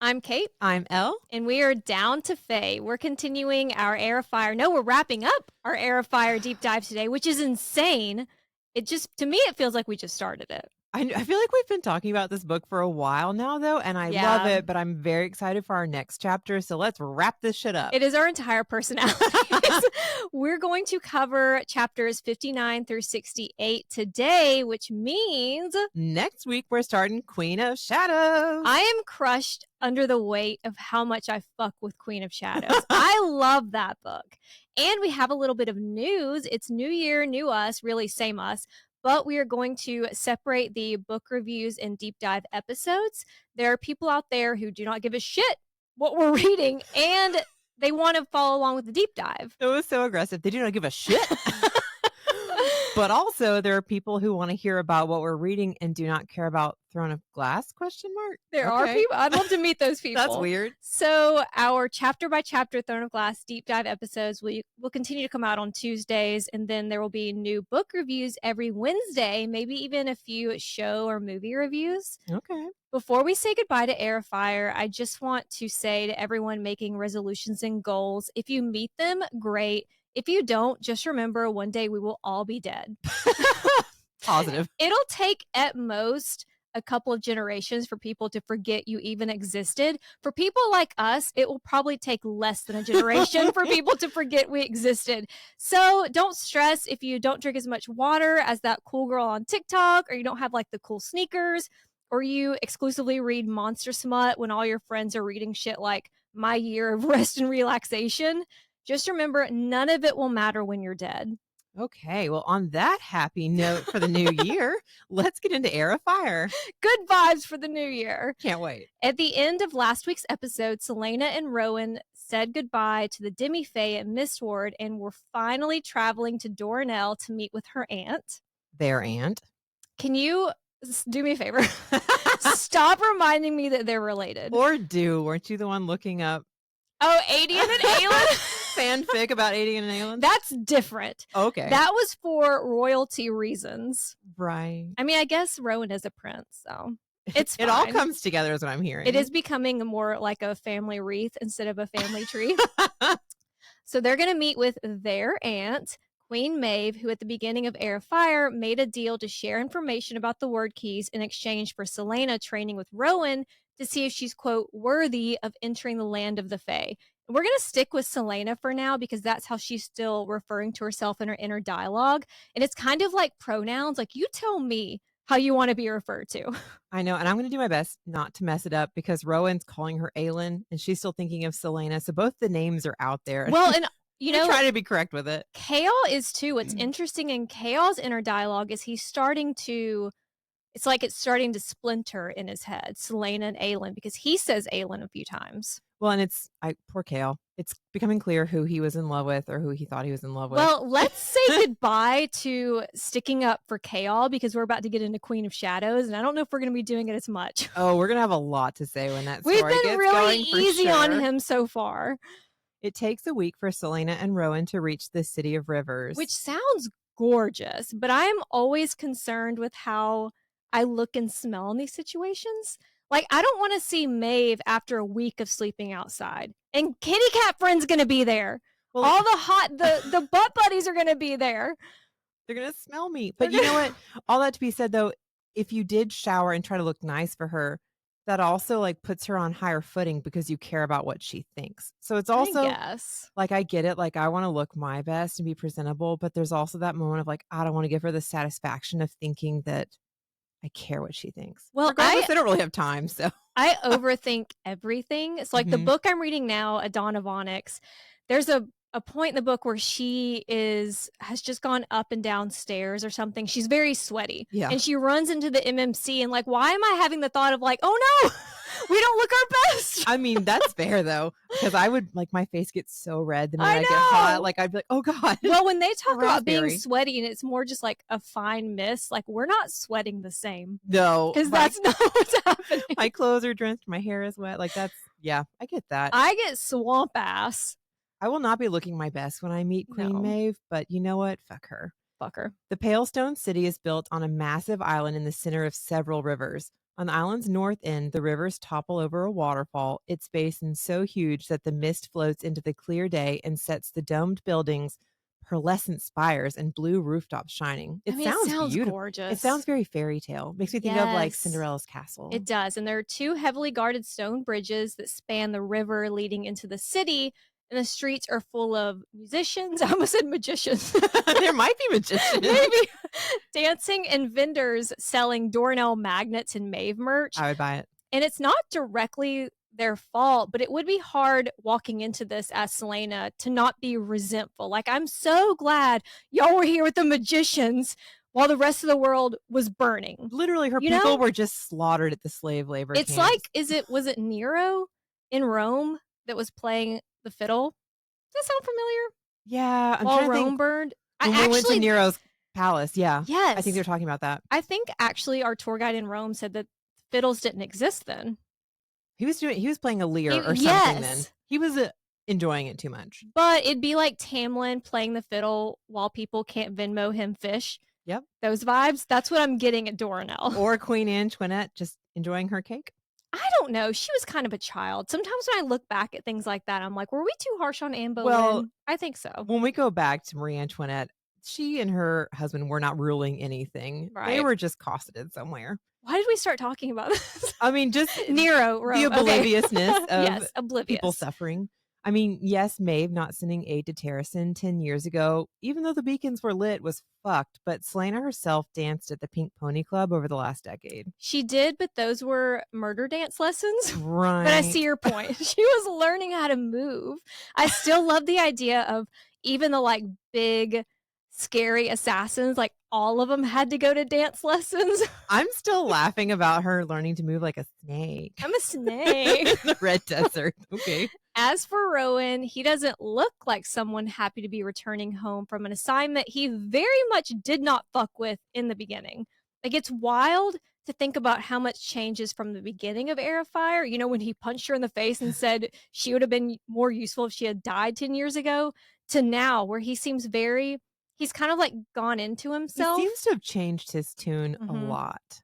I'm Kate, I'm Elle. and we are down to Faye. We're continuing our Heir of Fire. No, we're wrapping up our Heir of Fire deep dive today, which is insane. To me, it feels like we just started it. I feel like we've been talking about this book for a while now, though, and I love it, but I'm very excited for our next chapter. So let's wrap this shit up. It is our entire personality. We're going to cover chapters 59 through 68 today, which means next week we're starting Queen of Shadows. I am crushed under the weight of how much I fuck with Queen of Shadows. I love that book. And we have a little bit of news. It's new year, new us, really same us. But we are going to separate the book reviews and deep dive episodes. There are people out there who do not give a shit what we're reading, and they want to follow along with the deep dive. It was so aggressive. They do not give a shit. But also, there are people who want to hear about what we're reading and do not care about Throne of Glass, ? There are people. I'd love to meet those people. That's weird. So our chapter by chapter Throne of Glass deep dive episodes will continue to come out on Tuesdays, and then there will be new book reviews every Wednesday, maybe even a few show or movie reviews. Okay. Before we say goodbye to Heir of Fire, I just want to say to everyone making resolutions and goals, if you meet them, great. If you don't, just remember one day we will all be dead. Positive. It'll take at most a couple of generations for people to forget you even existed. For people like us, it will probably take less than a generation for people to forget we existed. So don't stress if you don't drink as much water as that cool girl on TikTok, or you don't have like the cool sneakers, or you exclusively read monster smut when all your friends are reading shit like My Year of Rest and Relaxation. Just remember, none of it will matter when you're dead. Okay, well, on that happy note for the new year, let's get into Heir of Fire. Good vibes for the new year. Can't wait. At the end of last week's episode, Selena and Rowan said goodbye to the Demi-Fae at Mistward and were finally traveling to Doranel to meet with her aunt. Their aunt. Can you do me a favor? Stop reminding me that they're related. Or weren't you the one looking up? Oh, Adian and Aelin? Fanfic about Adian and Aelin? That's different. Okay. That was for royalty reasons. Right. I mean, I guess Rowan is a prince, so it's fine. It all comes together is what I'm hearing. It is becoming more like a family wreath instead of a family tree. So they're going to meet with their aunt, Queen Maeve, who at the beginning of Heir of Fire made a deal to share information about the word keys in exchange for Selena training with Rowan to see if she's, quote, worthy of entering the land of the Fae. We're going to stick with Selena for now because that's how she's still referring to herself in her inner dialogue. And it's kind of like pronouns. Like, you tell me how you want to be referred to. I know. And I'm going to do my best not to mess it up because Rowan's calling her Aelin and she's still thinking of Selena. So both the names are out there. Well, and you know, try to be correct with it. Chaol is too. What's interesting in Chaol's inner dialogue is it's starting to splinter in his head, Selena and Aelin, because he says Aelin a few times. Well, and poor Chaol. It's becoming clear who he was in love with or who he thought he was in love with. Well, let's say goodbye to sticking up for Chaol because we're about to get into Queen of Shadows, and I don't know if we're going to be doing it as much. Oh, we're going to have a lot to say when that story We've been gets really going, easy sure. on him so far. It takes a week for Selena and Rowan to reach the City of Rivers. Which sounds gorgeous, but I'm always concerned with how I look and smell in these situations. Like, I don't want to see Maeve after a week of sleeping outside. And Kitty Cat Friend's going to be there. Well, all the butt buddies are going to be there. They're going to smell me. But you know what? All that to be said, though, if you did shower and try to look nice for her, that also like puts her on higher footing because you care about what she thinks. So it's also like, I get it. Like, I want to look my best and be presentable, but there's also that moment of like, I don't want to give her the satisfaction of thinking that I care what she thinks. Well, I don't really have time. So I overthink everything. It's like the book I'm reading now, A Dawn of Onyx. There's a point in the book where she has just gone up and down stairs or something. She's very sweaty. Yeah. And she runs into the MMC and like, why am I having the thought of like, oh no, we don't look our best. I mean, that's fair though. Because I would like, my face gets so red the minute I get hot. Like I'd be like, oh God. Well, when they talk about being sweaty and it's more just like a fine mist, like we're not sweating the same. No. Because that's not what's happening. My clothes are drenched. My hair is wet. Like I get that. I get swamp ass. I will not be looking my best when I meet Queen Maeve, but you know what? Fuck her. Fuck her. The Pale Stone City is built on a massive island in the center of several rivers. On the island's north end, the rivers topple over a waterfall, its basin so huge that the mist floats into the clear day and sets the domed buildings, pearlescent spires, and blue rooftops shining. I It mean, it sounds sounds beautiful. It sounds gorgeous. very fairy tale. Makes me think of like Yes, Cinderella's castle. it does. And there are two heavily guarded stone bridges that span the river leading into the city. And the streets are full of musicians. I almost said magicians. There might be magicians. Maybe dancing and vendors selling doornail magnets and Mave merch. I would buy it. And it's not directly their fault, but it would be hard walking into this as Selena to not be resentful. Like, I'm so glad y'all were here with the magicians while the rest of the world was burning. Literally, her You people know? were just slaughtered at the slave labor It's camps. like, was it Nero in Rome that was playing the fiddle? Does that sound familiar? Yeah, I'm While trying to think. Rome burned? When we went to Nero's palace, yeah. I think Yes. they're talking about that. I think actually our tour guide in Rome said that fiddles didn't exist then. He was playing a lyre or something then. Yes. He was, enjoying it too much. But it'd be like Tamlin playing the fiddle while people can't Venmo him fish. Yep. Those vibes, that's what I'm getting at Doranel. Or Queen Antoinette just enjoying her cake. I don't know. She was kind of a child. Sometimes when I look back at things like that, I'm like, were we too harsh on Anne Boleyn? Well, I think so. When we go back to Marie Antoinette, she and her husband were not ruling anything. They Right. were just cosseted somewhere. Why did we start talking about this? I mean, just Nero, Rome. the Okay. obliviousness of Yes, oblivious. people suffering. I mean, yes, Maeve not sending aid to Terrason 10 years ago, even though the beacons were lit, was fucked, but Selena herself danced at the Pink Pony Club over the last decade. She did, but those were murder dance lessons. Right. But I see your point. She was learning how to move. I still love the idea of even the like big, scary assassins, like all of them had to go to dance lessons. I'm still laughing about her learning to move like a snake. I'm a snake. In the red desert. Okay. As for Rowan, he doesn't look like someone happy to be returning home from an assignment he very much did not fuck with in the beginning. Like, it's wild to think about how much changes from the beginning of Heir of Fire, you know, when he punched her in the face and said she would have been more useful if she had died 10 years ago, to now, where he seems he's kind of like gone into himself. He seems to have changed his tune a lot.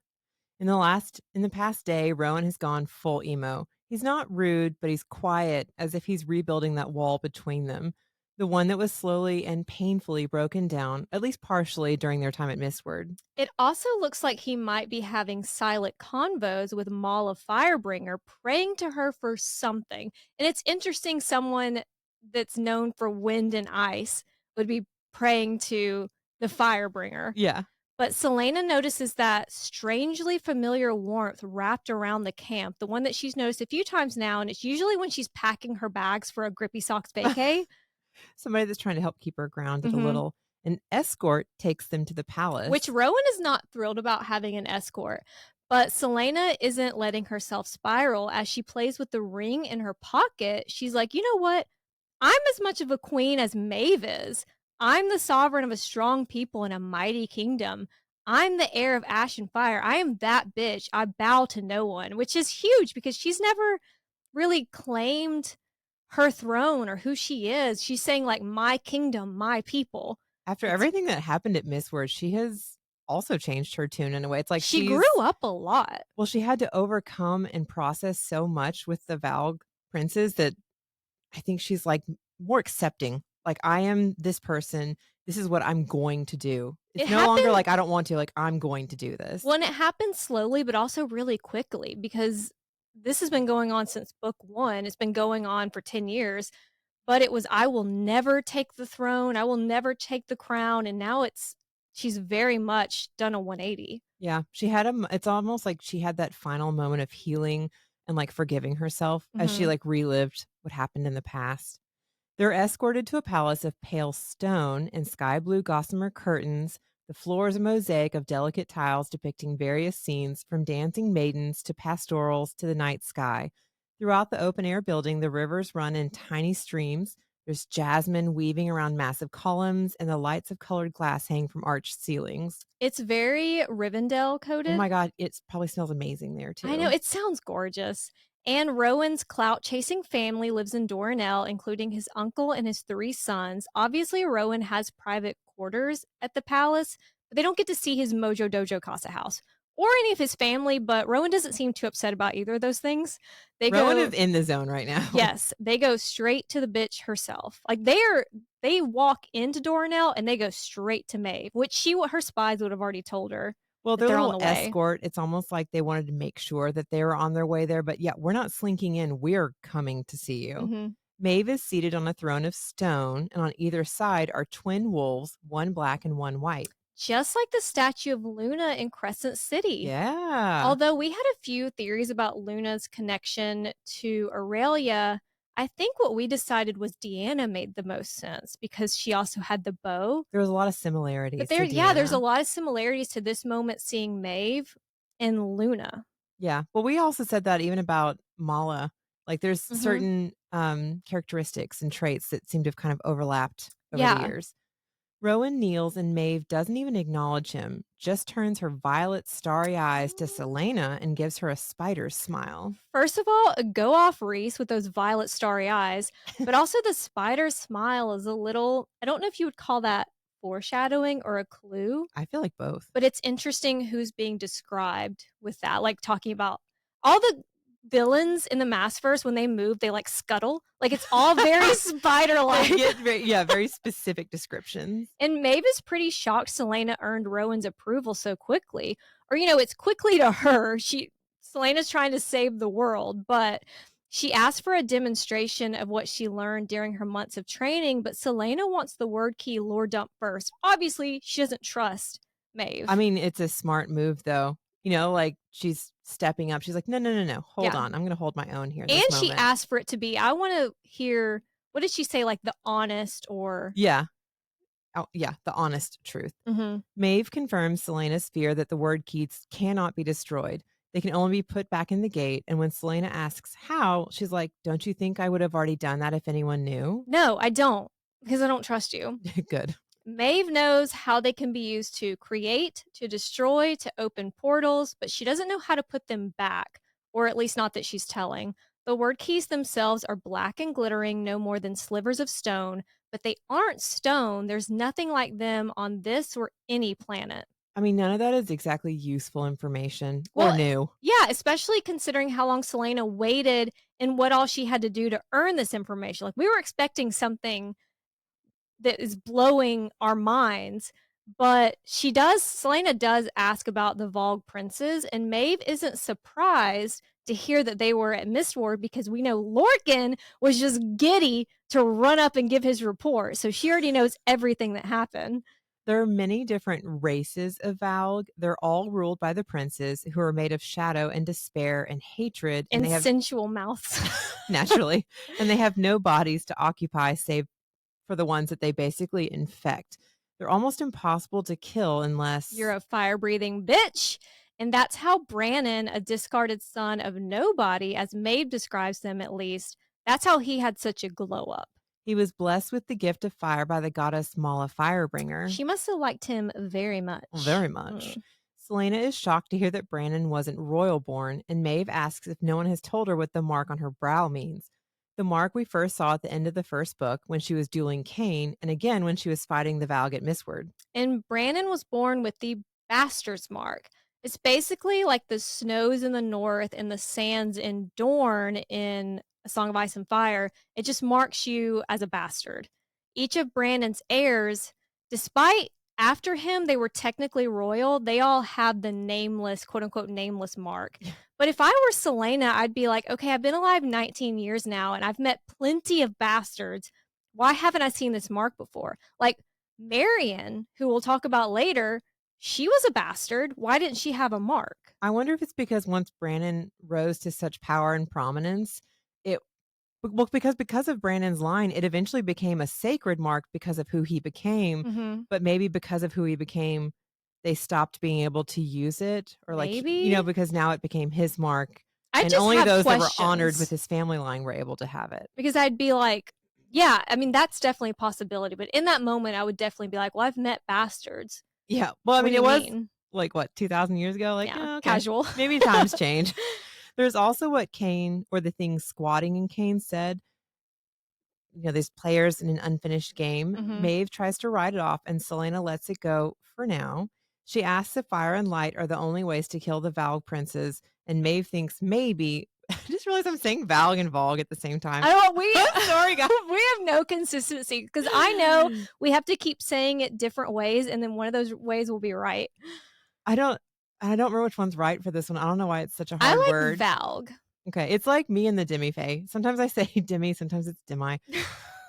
In the past day, Rowan has gone full emo. He's not rude, but he's quiet, as if he's rebuilding that wall between them. The one that was slowly and painfully broken down, at least partially, during their time at Mistward. It also looks like he might be having silent convos with Maul of Firebringer, praying to her for something. And it's interesting someone that's known for wind and ice would be praying to the Firebringer. Yeah. But Selena notices that strangely familiar warmth wrapped around the camp, the one that she's noticed a few times now, and it's usually when she's packing her bags for a Grippy Socks vacay. Somebody that's trying to help keep her grounded a little. An escort takes them to the palace. Which Rowan is not thrilled about having an escort. But Selena isn't letting herself spiral. As she plays with the ring in her pocket, she's like, you know what? I'm as much of a queen as Maeve is. I'm the sovereign of a strong people in a mighty kingdom. I'm the heir of ash and fire. I am that bitch. I bow to no one, which is huge because she's never really claimed her throne or who she is. She's saying like, my kingdom, my people. After everything that happened at Mistward, she has also changed her tune in a way. It's like she grew up a lot. Well, she had to overcome and process so much with the Valg princes that I think she's like more accepting. Like, I am this person. This is what I'm going to do. It's no longer like, I don't want to, like, I'm going to do this. Well, and it happened slowly, but also really quickly because this has been going on since book 1. It's been going on for 10 years, but it was, I will never take the throne. I will never take the crown. And now she's very much done a 180. Yeah. It's almost like she had that final moment of healing and like forgiving herself as she like relived what happened in the past. They're escorted to a palace of pale stone and sky blue gossamer curtains. The floor is a mosaic of delicate tiles depicting various scenes, from dancing maidens to pastorals to the night sky. Throughout the open-air building, the rivers run in tiny streams. There's jasmine weaving around massive columns, and the lights of colored glass hang from arched ceilings. It's very Rivendell coded. Oh my God, it probably smells amazing there, too. I know, it sounds gorgeous. And Rowan's clout-chasing family lives in Doranel, including his uncle and his 3 sons. Obviously, Rowan has private quarters at the palace, but they don't get to see his Mojo Dojo Casa house or any of his family, but Rowan doesn't seem too upset about either of those things. They Rowan is go in the zone right now. Yes, they go straight to the bitch herself. Like, they walk into Dornell and they go straight to Maeve, which her spies would have already told her Well, that their they're on little the way. escort, it's almost like they wanted to make sure that they were on their way there, but yeah, we're not slinking in, we're coming to see you. Mhm. Maeve is seated on a throne of stone, and on either side are twin wolves, one black and one white. Just like the statue of Luna in Crescent City. Yeah. Although we had a few theories about Luna's connection to Aurelia, I think what we decided was Deanna made the most sense because she also had the bow. There was a lot of But similarities there, to yeah, there's a Deanna. lot of similarities to this moment seeing Maeve and Luna. Yeah. Well, we also said that even about Mala. Like there's Hmm. certain characteristics and traits that seem to have kind of overlapped over the Yeah. years. Rowan kneels and Maeve doesn't even acknowledge him, just turns her violet starry eyes to Selena and gives her a spider's smile. First of all, go off Reese with those violet starry eyes, but also the spider smile is a little, I don't know if you would call that foreshadowing or a clue. I feel like both. But it's interesting who's being described with that, like, talking about all the villains in the Massverse, when they move, they, like, scuttle. Like, it's all very They spider-like. get very specific descriptions. And Maeve is pretty shocked Selena earned Rowan's approval so quickly. Or, it's quickly to her. Selena's trying to save the world, but she asked for a demonstration of what she learned during her months of training, but Selena wants the word key lore dump first. Obviously, she doesn't trust I Maeve. mean, it's a smart move though. Like she's stepping up. She's like, no, no, no, no. Hold Yeah. on. I'm going to hold my own here in And this she moment. asked for it to be, I wanna hear, what did she say, like, the honest or Yeah. Oh, yeah. The honest truth. Mhm. Maeve confirms Selena's fear that the word keys cannot be destroyed. They can only be put back in the gate. And when Selena asks how, she's like, don't you think I would have already done that if anyone knew? No, I don't, because I don't trust you. Good. Maeve knows how they can be used to create, to destroy, to open portals, but she doesn't know how to put them back, or at least not that she's telling. The word keys themselves are black and glittering, no more than slivers of stone, but they aren't stone. There's nothing like them on this or any planet. I mean, none of that is exactly useful information or Well, new. yeah, especially considering how long Selena waited and what all she had to do to earn this information. Like, we were expecting something that is blowing our minds, but Selena does ask about the Vogue princes, and Maeve isn't surprised to hear that they were at Mistward because we know Lorcan was just giddy to run up and give his report. So she already knows everything that happened. There are many different races of Valg. They're all ruled by the princes who are made of shadow and despair and hatred, and And they have sensual mouths. naturally, and they have no bodies to occupy save for the ones that they basically infect. They're almost impossible to kill You're unless a fire breathing bitch. And that's how Brannon, a discarded son of nobody, as Maeve describes them at least, that's how he had such a glow up. he was blessed with the gift of fire by the goddess Mala Firebringer. She must have liked him very much. Very much. Mm. Selena is shocked to hear that Brandon wasn't royal born, and Maeve asks if no one has told her what the mark on her brow means. The mark we first saw at the end of the first book when she was dueling Cain, and again when she was fighting the Valg at Mistward. And Brannon was born with the Bastard's Mark. It's basically like the snows in the north and the sands in Dorne in A Song of Ice and Fire. It just marks you as a bastard. Each of Brandon's heirs, despite after him they were technically royal, they all have the nameless, quote unquote, nameless mark. But if I were Selena, I'd be like, okay, I've been alive 19 years now and I've met plenty of bastards. Why haven't I seen this mark before? Like, Marion, who we'll talk about later, she was a bastard. Why didn't she have a mark? I wonder if it's because once Brandon rose to such power and prominence, it because of Brandon's line, it eventually became a sacred mark because of who he became. Mhm. But maybe because of who he became, they stopped being able to use it, or like Maybe. because now it became his mark, I and just only have those that were honored with questions his family line were able to have it. because I'd be like, yeah, I mean, that's definitely a possibility. But in that moment, I would definitely be like, well, I've met bastards. Yeah, well, I What mean, do you it was mean? like what 2,000 years ago. Like, Yeah, okay, casual. maybe times change. There's also what Cain or the thing squatting in Cain said. These players in an unfinished game. Mhm. Maeve tries to write it off, and Selena lets it go for now. She asks if fire and light are the only ways to kill the Valg princes, and Maeve thinks maybe. I just realized I'm saying Valg and Volg at the same time. I don't we I'm sorry, guys. we have no consistency because I know we have to keep saying it different ways, and then one of those ways will be right. I don't I don't remember which one's right for this one. I don't know why it's such a I hard like word. Valg. Okay, it's like me and the demi-fae. Sometimes I say demi, sometimes it's demi.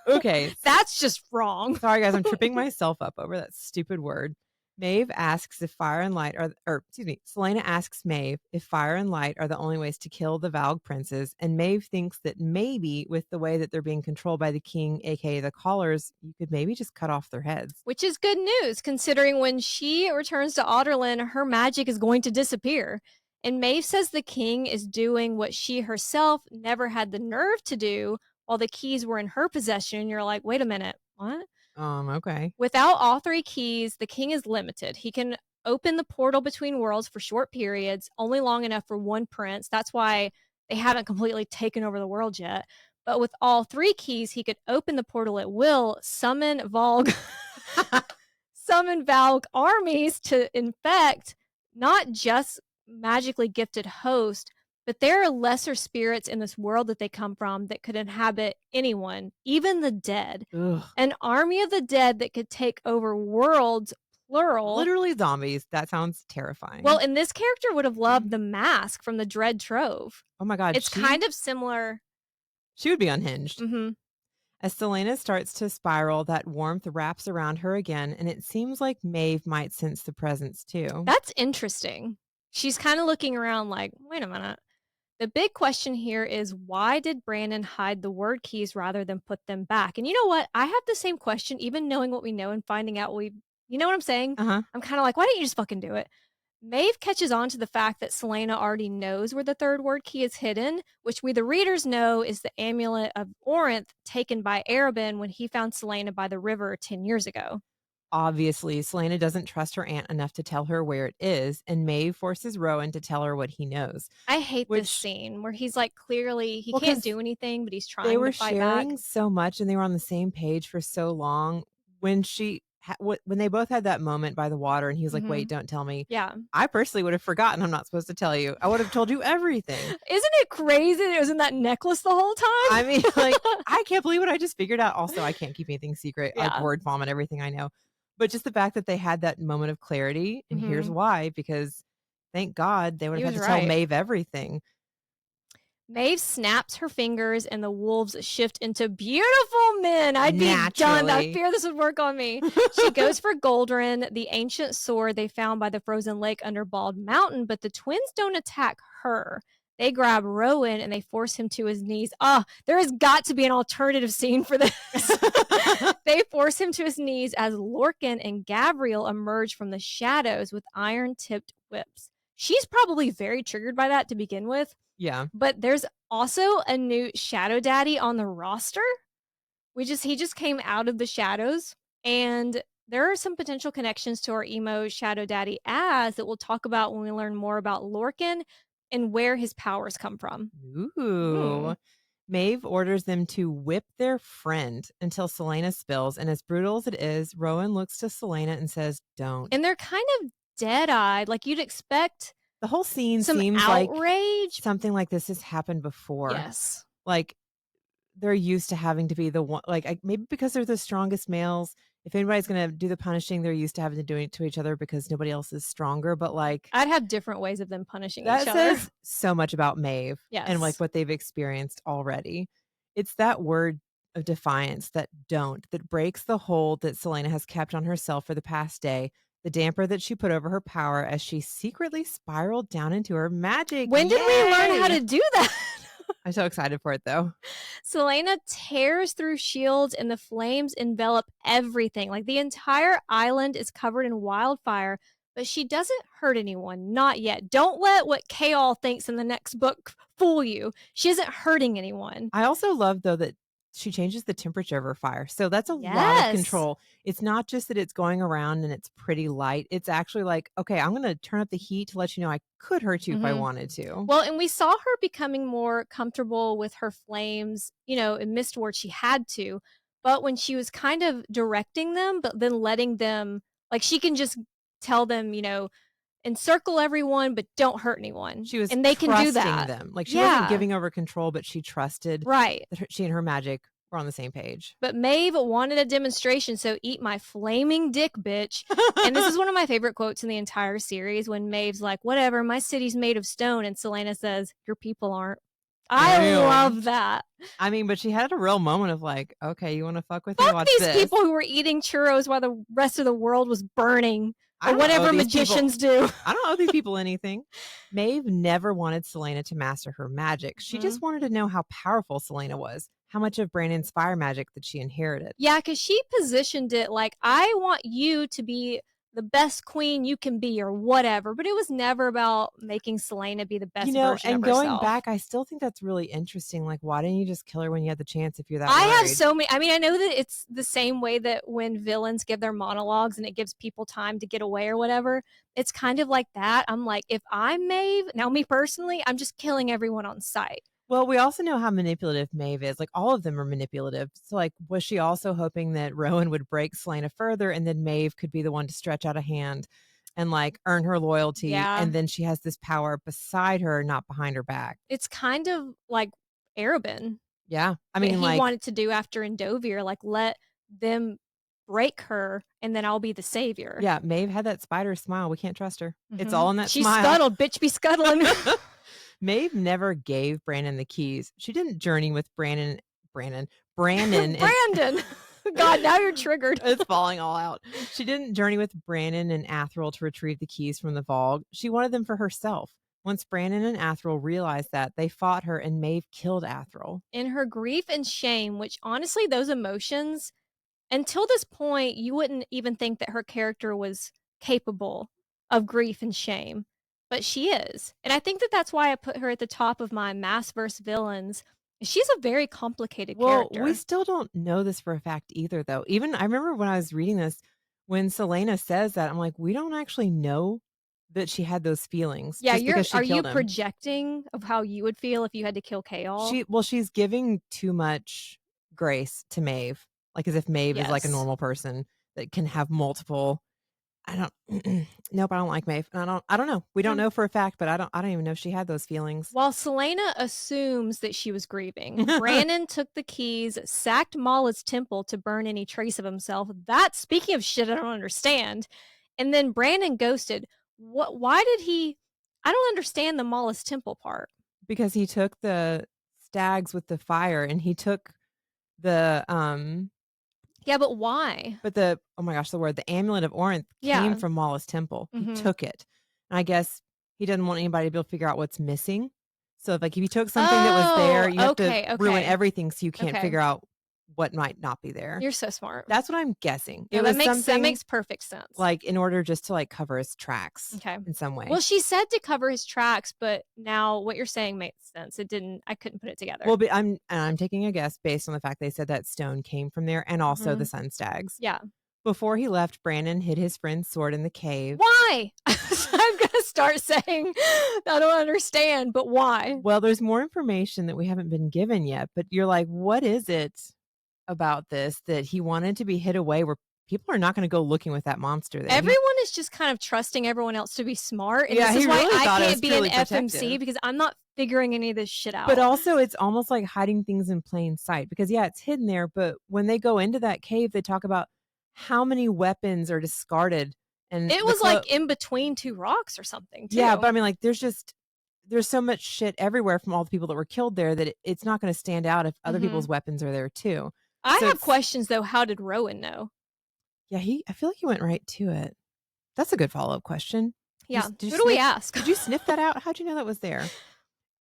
Okay, That's just wrong. sorry guys, I'm tripping myself up over that stupid word. Maeve asks if fire and light are, or excuse me, Selena asks Maeve if fire and light are the only ways to kill the Valg princes, and Maeve thinks that maybe with the way that they're being controlled by the king, aka the Callers, you could maybe just cut off their heads. Which is good news, considering when she returns to Otterlin, her magic is going to disappear. And Maeve says the king is doing what she herself never had the nerve to do while the keys were in her possession. You're like, wait a minute, what? Okay. Without all three keys, the king is limited. He can open the portal between worlds for short periods, only long enough for one prince. That's why they haven't completely taken over the world yet. But with all three keys, he could open the portal at will, summon Valg, summon Valg armies to infect not just magically gifted hosts, but there are lesser spirits in this world that they come from that could inhabit anyone, even the dead. Ugh. An army of the dead that could take over worlds, plural. Literally zombies. That sounds terrifying. Well, and this character would have loved the mask from the Dread Trove. Oh my god, It's kind of similar. She would be unhinged. Mm-hmm. As Selena starts to spiral, that warmth wraps around her again, and it seems like Maeve might sense the presence too. That's interesting. She's kind of looking around like, wait a minute. The big question here is why did Brandon hide the word keys rather than put them back? And you know what? I have the same question, even knowing what we know and finding out you know what I'm saying? Uh-huh. I'm kind of like, why don't you just fucking do it? Maeve catches on to the fact that Selena already knows where the third word key is hidden, which we the readers know is the amulet of Orinth taken by Arabin when he found Selena by the river 10 years ago. Obviously, Selena doesn't trust her aunt enough to tell her where it is, and Maeve forces Rowan to tell her what he knows. I hate this scene where he's like clearly he can't do anything, but he's trying they were to fight sharing back. so much and they were on the same page for so long. When when they both had that moment by the water and he was like, wait, don't tell me. Yeah. I personally would have forgotten I'm not supposed to tell you. I would have told you everything. Isn't it crazy that it was in that necklace the whole time? I mean, like, I can't believe what I just figured out. Also, I can't keep anything secret. Yeah. I word vomit everything I know. But just the fact that they had that moment of clarity, and here's why, because thank God they would have had to tell Maeve everything. Maeve snaps her fingers and the wolves shift into beautiful men. I'd be done. I fear this would work on me. She goes for Goldrin, the ancient sword they found by the frozen lake under Bald Mountain, but the twins don't attack her. They grab Rowan and they force him to his knees. There has got to be an alternative scene for this. They force him to his knees as Lorcan and Gabriel emerge from the shadows with iron-tipped whips. She's probably very triggered by that to begin with. Yeah. But there's also a new Shadow Daddy on the roster. He just came out of the shadows, and there are some potential connections to our emo Shadow Daddy as that we'll talk about when we learn more about Lorcan and where his powers come from. Ooh. Maeve orders them to whip their friend until Selena spills, and as brutal as it is, Rowan looks to Selena and says, don't. And they're kind of dead-eyed, like you'd expect. The whole scene some seems outrage. Like something like this has happened before. Yes. Like they're used to having to be the one, like maybe because they're the strongest males. If anybody's going to do the punishing, they're used to having to do it to each other because nobody else is stronger. But like, I'd have different ways of them punishing each other. That says so much about Maeve and like what they've experienced already. It's that word of defiance, that breaks the hold that Selena has kept on herself for the past day. The damper that she put over her power as she secretly spiraled down into her magic. When did we learn how to do that? I'm so excited for it, though. Selena tears through shields and the flames envelop everything. Like the entire island is covered in wildfire, but she doesn't hurt anyone. Not yet. Don't let what Kaol thinks in the next book fool you. She isn't hurting anyone. I also love, though, that she changes the temperature of her fire. So that's a lot of control. It's not just that it's going around and it's pretty light. It's actually like, okay, I'm going to turn up the heat to let you know I could hurt you if I wanted to. Well, and we saw her becoming more comfortable with her flames, in Mistward she had to. But when she was kind of directing them, but then letting them, like she can just tell them, encircle everyone, but don't hurt anyone. She was And they can do trusting that. them. Like, she wasn't Yeah. giving over control, but she trusted Right. that she and her magic were on the same page. But Maeve wanted a demonstration, so eat my flaming dick, bitch. And this is one of my favorite quotes in the entire series when Maeve's like, whatever, my city's made of stone. And Selena says, your people aren't. I love that. I mean, but she had a real moment of like, okay, you want to fuck with me? Fuck Watch these this. people who were eating churros while the rest of the world was burning. Or whatever magicians do. I don't owe these people anything. Maeve never wanted Selena to master her magic. She just wanted to know how powerful Selena was, how much of Brandon's fire magic that she inherited. Yeah, because she positioned it like, I want you to be the best queen you can be or whatever, but it was never about making Selena be the best version of herself. And going back, I still think that's really interesting. Like, why didn't you just kill her when you had the chance if you're that I worried? have so many. I mean, I know that it's the same way that when villains give their monologues and it gives people time to get away or whatever, it's kind of like that. I'm like, if I'm Maeve, now me personally, I'm just killing everyone on sight. Well, we also know how manipulative Maeve is. Like, all of them are manipulative. So, like, was she also hoping that Rowan would break Selena further and then Maeve could be the one to stretch out a hand and, like, earn her loyalty? Yeah. And then she has this power beside her, not behind her back. It's kind of like Arabin. Yeah. I mean, he like, wanted to do after Endovir, like, let them break her and then I'll be the savior. Yeah. Maeve had that spider smile. We can't trust her. It's all in that She's smile. scuttled. Bitch be scuttling. Maeve never gave Brandon the keys. She didn't journey with Brandon. Brandon. God, now you're triggered. It's falling all out. She didn't journey with Brandon and Athril to retrieve the keys from the Vogue. She wanted them for herself. Once Brandon and Athril realized that, they fought her and Maeve killed Athril. In her grief and shame, which honestly, those emotions, until this point, you wouldn't even think that her character was capable of grief and shame. But she is. And I think that that's why I put her at the top of my mass verse villains. She's a very complicated character. We still don't know this for a fact either, though. Even I remember when I was reading this, when Selena says that, I'm like, we don't actually know that she had those feelings. Yeah, are you projecting of how you would feel if you had to kill Kaol? She's giving too much grace to Maeve, like as if Maeve is like a normal person that can have multiple. Nope, I don't like Maeve. I don't know. We don't know for a fact, but I don't even know if she had those feelings. While Selena assumes that she was grieving, Brandon took the keys, sacked Mala's temple to burn any trace of himself. That's, speaking of shit I don't understand. And then Brandon ghosted. Why did he? I don't understand the Mala's temple part. Because he took the stags with the fire and he took the Yeah, but why? But the amulet of Orinth came from Mala's temple. He took it. And I guess he doesn't want anybody to be able to figure out what's missing. So if he took something that was there, you have to ruin everything so you can't figure out what might not be there. You're so smart. That's what I'm guessing. Yeah, that makes perfect sense. Like, in order just to cover his tracks in some way. Well, she said to cover his tracks, but now what you're saying makes sense. It didn't. I couldn't put it together. Well, but I'm taking a guess based on the fact they said that stone came from there and also the sun stags. Yeah. Before he left, Brandon hid his friend's sword in the cave. Why? I'm going to start saying I don't understand, but why? Well, there's more information that we haven't been given yet, but you're like, what is it about this that he wanted to be hid away where people are not going to go looking with that monster there? Everyone is just kind of trusting everyone else to be smart. And this is why I can't be an FMC because I'm not figuring any of this shit out. But also, it's almost like hiding things in plain sight because, it's hidden there. But when they go into that cave, they talk about how many weapons are discarded. And it was like in between two rocks or something, too. Yeah, but I mean, like, there's so much shit everywhere from all the people that were killed there that it's not going to stand out if other people's weapons are there, too. I have questions, though. How did Rowan know? Yeah, I feel like he went right to it. That's a good follow-up question. Yeah. Who do we ask? Did you sniff that out? How'd you know that was there?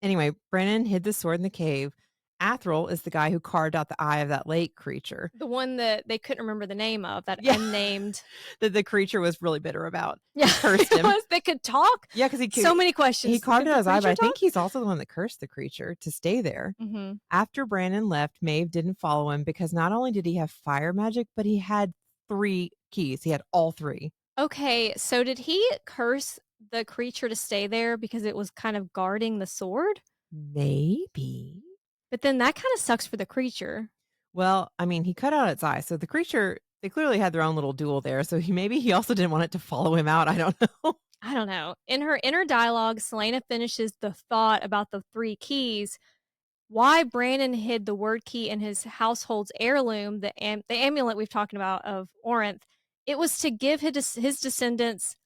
Anyway, Brennan hid the sword in the cave. Athril is the guy who carved out the eye of that lake creature. The one that they couldn't remember the name of, that unnamed. That the creature was really bitter about. Yeah. Cursed him. They could talk? Yeah, because he could. So many questions. He carved out his eye, but I think he's also the one that cursed the creature to stay there. Mm-hmm. After Brandon left, Maeve didn't follow him because not only did he have fire magic, but he had 3 keys. He had all 3. Okay, so did he curse the creature to stay there because it was kind of guarding the sword? Maybe. But then that kind of sucks for the creature. Well, I mean, he cut out its eye, so the creature They clearly had their own little duel there, so maybe he also didn't want it to follow him out, I don't know. I don't know. In her inner dialogue, Selena finishes the thought about the three keys. Why Brandon hid the word key in his household's heirloom, the amulet we've talked about of Orinth, it was to give his descendants.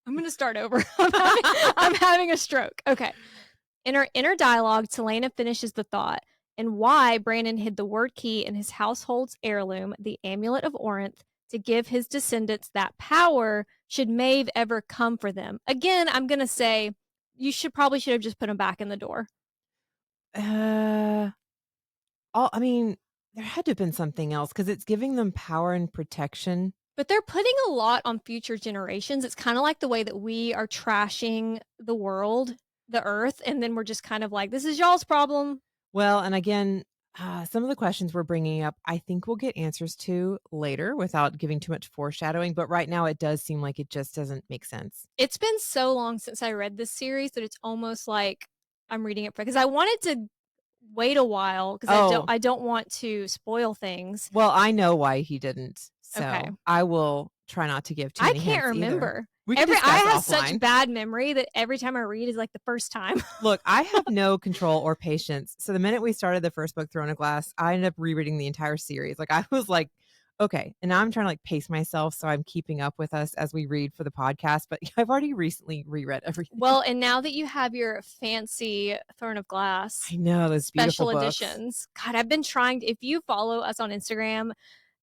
I'm going to start over. I'm having a stroke. Okay. In her inner dialogue, Selena finishes the thought, and why Brandon hid the word key in his household's heirloom, the amulet of Orinth, to give his descendants that power should Maeve ever come for them. Again, I'm going to say you should have just put him back in the door. Uh, I mean, there had to have been something else because it's giving them power and protection. But they're putting a lot on future generations. It's kind of like the way that we are trashing the world, the earth, and then we're just kind of like, this is y'all's problem. Well, and again, some of the questions we're bringing up, I think we'll get answers to later without giving too much foreshadowing. But right now, it does seem like it just doesn't make sense. It's been so long since I read this series that it's almost like I'm reading it because I wanted to wait a while because I don't want to spoil things. Well, I know why he didn't, so Okay. I will try not to give too many hints I can't remember. Either. We can discuss I have offline. such bad memory that every time I read is like the first time. Look, I have no control or patience. So the minute we started the first book, Throne of Glass, I ended up rereading the entire series. Like I was like, okay. And now I'm trying to like pace myself so I'm keeping up with us as we read for the podcast. But I've already recently reread everything. Well, and now that you have your fancy Throne of Glass, I know those special beautiful editions. God, I've been trying to, if you follow us on Instagram,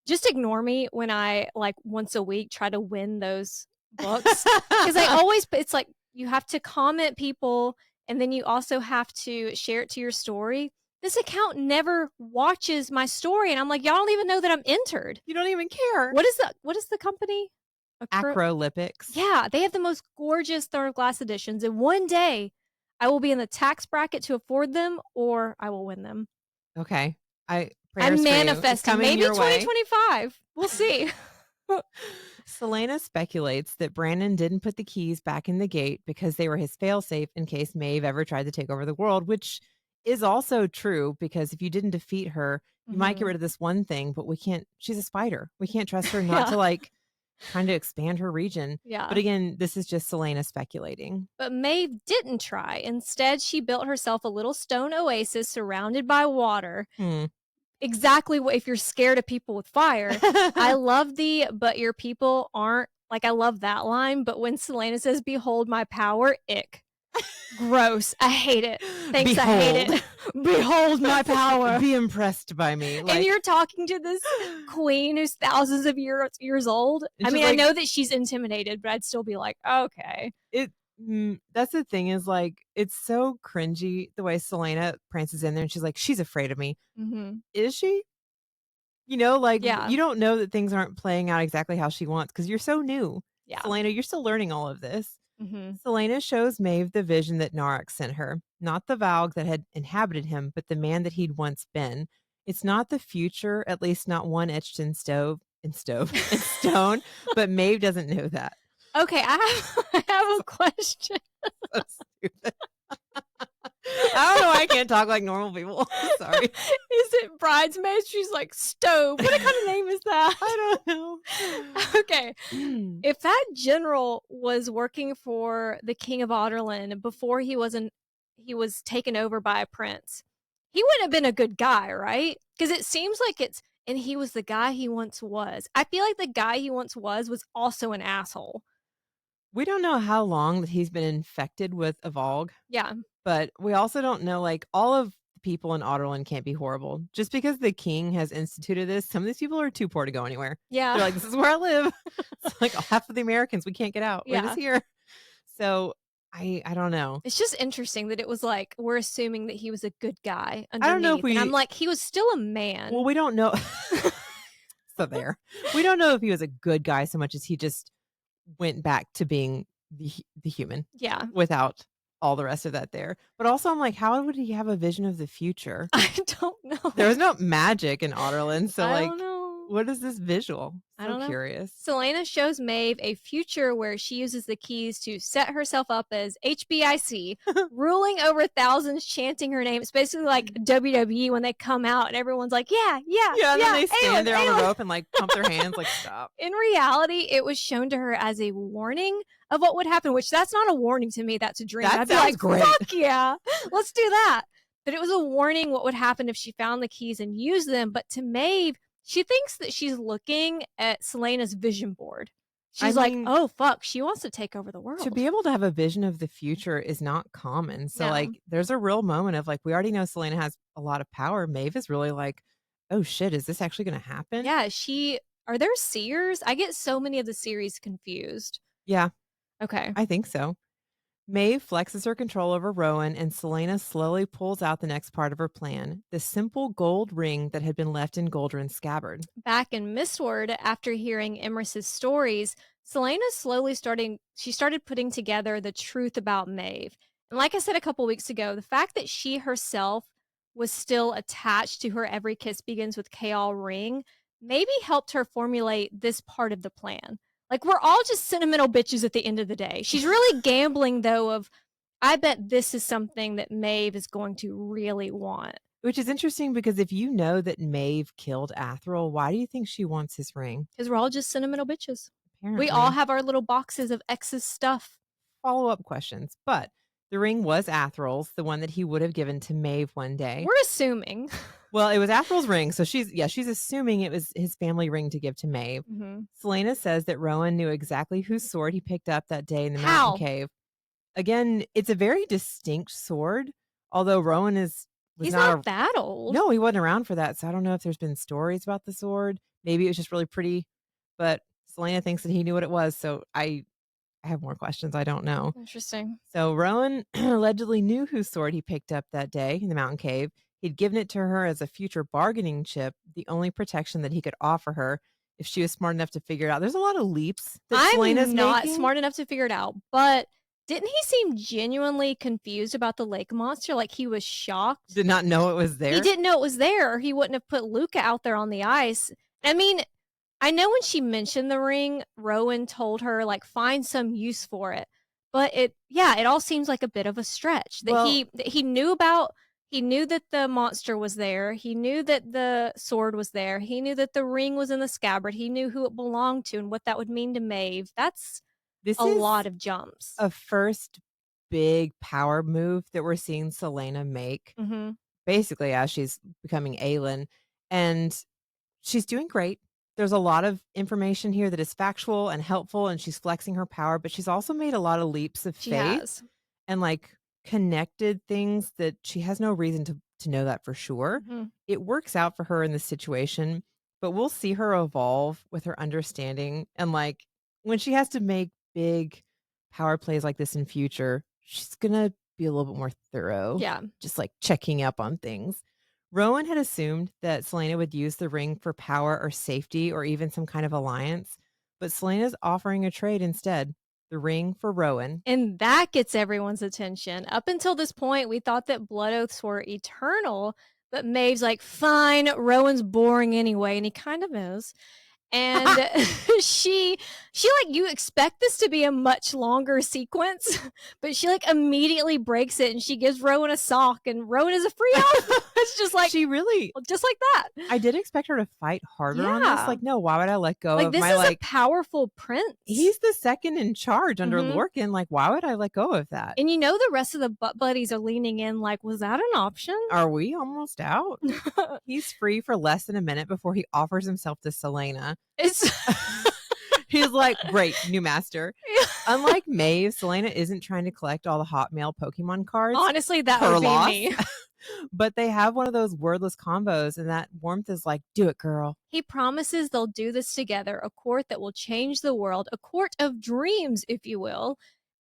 just ignore me when I like once a week try to win those books. Because I always, it's like you have to comment people and then you also have to share it to your story. This account never watches my story. And I'm like, y'all don't even know that I'm entered. You don't even care. What is the company? Acrolipix. Yeah, they have the most gorgeous Throne of Glass editions. And one day I will be in the tax bracket to afford them or I will win them. Okay. I'm manifesting. Maybe 2025. We'll see. Selena speculates that Brandon didn't put the keys back in the gate because they were his failsafe in case Maeve ever tried to take over the world, which is also true because if you didn't defeat her, you might get rid of this one thing, but we can't. She's a spider. We can't trust her not to like kind of expand her region. Yeah. But again, this is just Selena speculating. But Maeve didn't try. Instead, she built herself a little stone oasis surrounded by water. Exactly what if you're scared of people with fire. I love but your people aren't. Like, I love that line. But when Selena says, behold my power, ick. Gross. I hate it. Thanks, behold. I hate it. Behold my power. Be impressed by me. Like, and you're talking to this queen who's thousands of years old. I mean, like, I know that she's intimidated, but I'd still be like, okay. That's the thing is like, it's so cringy the way Selena prances in there and she's like, she's afraid of me. Is she? You know, like, you don't know that things aren't playing out exactly how she wants because you're so new. Yeah. Selena, you're still learning all of this. Selena shows Maeve the vision that Narok sent her, not the Valg that had inhabited him, but the man that he'd once been. It's not the future, at least not one etched in stone, but Maeve doesn't know that. Okay, I have a question. So stupid. I don't know why I can't talk like normal people. Sorry. Is it bridesmaids? She's like, stove. What kind of name is that? I don't know. Okay. If that general was working for the King of Otterland before he was taken over by a prince, he wouldn't have been a good guy, right? Because it seems like and he was the guy he once was. I feel like the guy he once was also an asshole. We don't know how long that he's been infected with a Valg. Yeah. But we also don't know, like, all of the people in Otterland can't be horrible. Just because the king has instituted this, some of these people are too poor to go anywhere. Yeah. They're like, this is where I live. It's like half of the Americans, we can't get out. We're just here. So I don't know. It's just interesting that it was like, we're assuming that he was a good guy underneath. I don't know if and I'm like, he was still a man. Well, we don't know. So there. We don't know if he was a good guy so much as he just went back to being the human. Yeah. Without all the rest of that there. But also I'm like, how would he have a vision of the future? I don't know. There was no magic in Otterland. So I like, don't know. What is this visual? I So don't know. curious. Selena shows Maeve a future where she uses the keys to set herself up as HBIC, ruling over thousands, chanting her name. It's basically like WWE when they come out and everyone's like, yeah, yeah, Yeah, and then yeah, they stand Aelin, there on the Aelin. rope and like pump their hands like, stop. In reality, it was shown to her as a warning of what would happen, which that's not a warning to me. That's a dream. That I'd be sounds like, great. fuck yeah, let's do that. But it was a warning what would happen if she found the keys and used them. But to Maeve, she thinks that she's looking at Selena's vision board. She's like, oh, fuck, she wants to take over the world. To be able to have a vision of the future is not common. So, No. like, there's a real moment of like, we already know Selena has a lot of power. Maeve is really like, oh shit, is this actually going to happen? Yeah, are there seers? I get so many of the series confused. Yeah, Okay. I think so. Maeve flexes her control over Rowan, and Selena slowly pulls out the next part of her plan, the simple gold ring that had been left in Goldrin's scabbard. Back in Mistward, after hearing Emrys's stories, Selena started putting together the truth about Maeve. And like I said a couple weeks ago, the fact that she herself was still attached to her Every Kiss Begins with Kaol ring maybe helped her formulate this part of the plan. Like, we're all just sentimental bitches at the end of the day. She's really gambling, though, of, I bet this is something that Maeve is going to really want. Which is interesting because if you know that Maeve killed Athril, why do you think she wants his ring? Because we're all just sentimental bitches. Apparently. We all have our little boxes of ex's stuff. Follow-up questions. But the ring was Athril's, the one that he would have given to Maeve one day. We're assuming. Well, it was Athril's ring, so she's assuming it was his family ring to give to Maeve. Mm-hmm. Selena says that Rowan knew exactly whose sword he picked up that day in the mountain cave. Again, it's a very distinct sword, although Rowan He's not that old. No, he wasn't around for that, so I don't know if there's been stories about the sword. Maybe it was just really pretty, but Selena thinks that he knew what it was, so I have more questions. I don't know. Interesting. So Rowan allegedly knew whose sword he picked up that day in the mountain cave. He'd given it to her as a future bargaining chip, the only protection that he could offer her if she was smart enough to figure it out. There's a lot of leaps that Selena's not making. smart enough to figure it out, but didn't he seem genuinely confused about the lake monster? Like, he was shocked. Did not know it was there. He didn't know it was there, or he wouldn't have put Luca out there on the ice. I mean, I know when she mentioned the ring, Rowan told her, like, find some use for it. But it all seems like a bit of a stretch. That he knew that the monster was there. He knew that the sword was there. He knew that the ring was in the scabbard. He knew who it belonged to and what that would mean to Maeve. That's a lot of jumps. A first big power move that we're seeing Selena make, basically as she's becoming Aelin. And she's doing great. There's a lot of information here that is factual and helpful, and she's flexing her power, but she's also made a lot of leaps of faith and like connected things that she has no reason to know that for sure. It works out for her in this situation, but we'll see her evolve with her understanding. And like when she has to make big power plays like this in future, she's gonna be a little bit more thorough. Yeah. Just like checking up on things. Rowan had assumed that Selena would use the ring for power or safety or even some kind of alliance, but Selena's offering a trade instead. The ring for Rowan. And that gets everyone's attention. Up until this point, we thought that blood oaths were eternal, but Maeve's like, fine, Rowan's boring anyway, and he kind of is. And she like, you expect this to be a much longer sequence, but she like immediately breaks it and she gives Rowan a sock, and Rowan is a free elf. It's just like, she really just like that. I did expect her to fight harder on this. Like, no, why would I let go of this my is a powerful prince. He's the second in charge under Lorcan. Like, why would I let go of that? And you know the rest of the butt buddies are leaning in like, was that an option? Are we almost out? He's free for less than a minute before he offers himself to Selena. He's like, great, new master. Unlike Maeve, Selena isn't trying to collect all the hot male Pokemon cards. Honestly, that would be me. But they have one of those wordless combos, and that warmth is like, do it, girl. He promises they'll do this together, a court that will change the world, a court of dreams, if you will.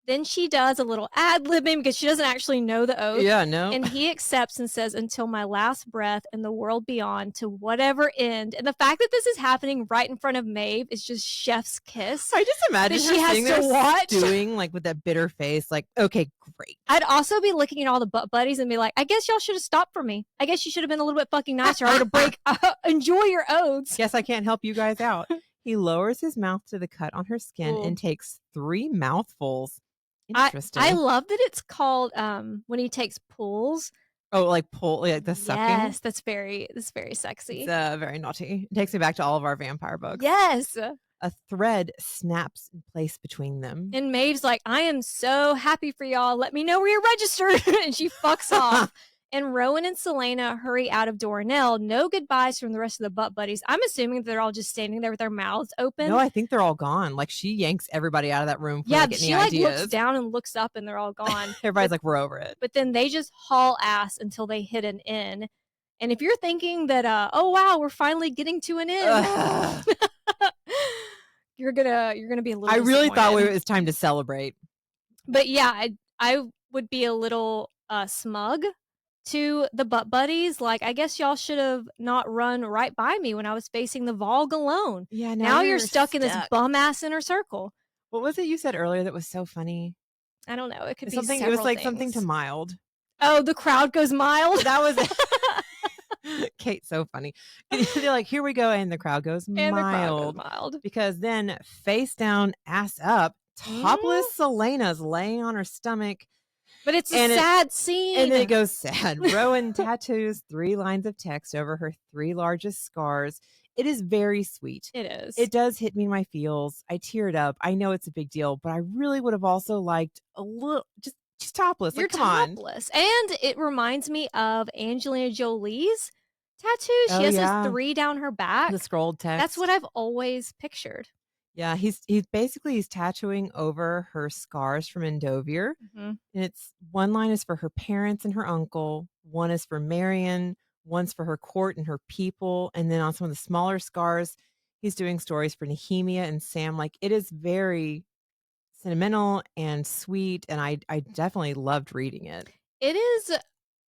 Then she does a little ad-libbing because she doesn't actually know the oath. Yeah, no. And he accepts and says, until my last breath in the world beyond, to whatever end. And the fact that this is happening right in front of Maeve is just chef's kiss. I just imagine that her she has sitting to there watch. stewing, like, with that bitter face, like, okay, great. I'd also be looking at all the butt buddies and be like, I guess y'all should have stopped for me. I guess you should have been a little bit fucking nicer. I would have enjoy your oaths. Guess I can't help you guys out. He lowers his mouth to the cut on her skin Ooh. and takes 3 mouthfuls. Interesting. I love that it's called when he takes pulls. Oh, like pull, like the sucking? Yes, that's very sexy. It's very naughty. It takes me back to all of our vampire books. Yes. A thread snaps in place between them. And Maeve's like, I am so happy for y'all. Let me know where you're registered. And she fucks off. And Rowan and Selena hurry out of Dornell. No goodbyes from the rest of the butt buddies. I'm assuming they're all just standing there with their mouths open. No, I think they're all gone. Like, she yanks everybody out of that room. Yeah, she like looks down and looks up and they're all gone. Everybody's like, we're over it. But then they just haul ass until they hit an inn. And if you're thinking that, oh wow, we're finally getting to an inn, you're gonna be a little. I really thought it was time to celebrate. But yeah, I would be a little smug to the butt buddies. Like, I guess y'all should have not run right by me when I was facing the Vogue alone. Yeah, now you're stuck in this bum ass inner circle. What was it you said earlier that was so funny? I don't know. It could be something. It was like something to mild. Oh, the crowd goes mild. That was it. Kate's so funny. They're like, here we go, and the crowd goes mild. The crowd goes mild. Because then, face down, ass up, topless Selena's laying on her stomach. But it's a sad scene. And then it goes sad. Rowan tattoos 3 lines of text over her 3 largest scars. It is very sweet. It is. It does hit me in my feels. I teared up. I know it's a big deal, but I really would have also liked a little, just topless. You're like, come topless. On. And it reminds me of Angelina Jolie's tattoos. She has those 3 down her back. The scrolled text. That's what I've always pictured. Yeah, he's tattooing over her scars from Endovier. Mm-hmm. And it's one line is for her parents and her uncle, one is for Marion, one's for her court and her people, and then on some of the smaller scars, he's doing stories for Nehemia and Sam. Like, it is very sentimental and sweet, and I definitely loved reading it. It is.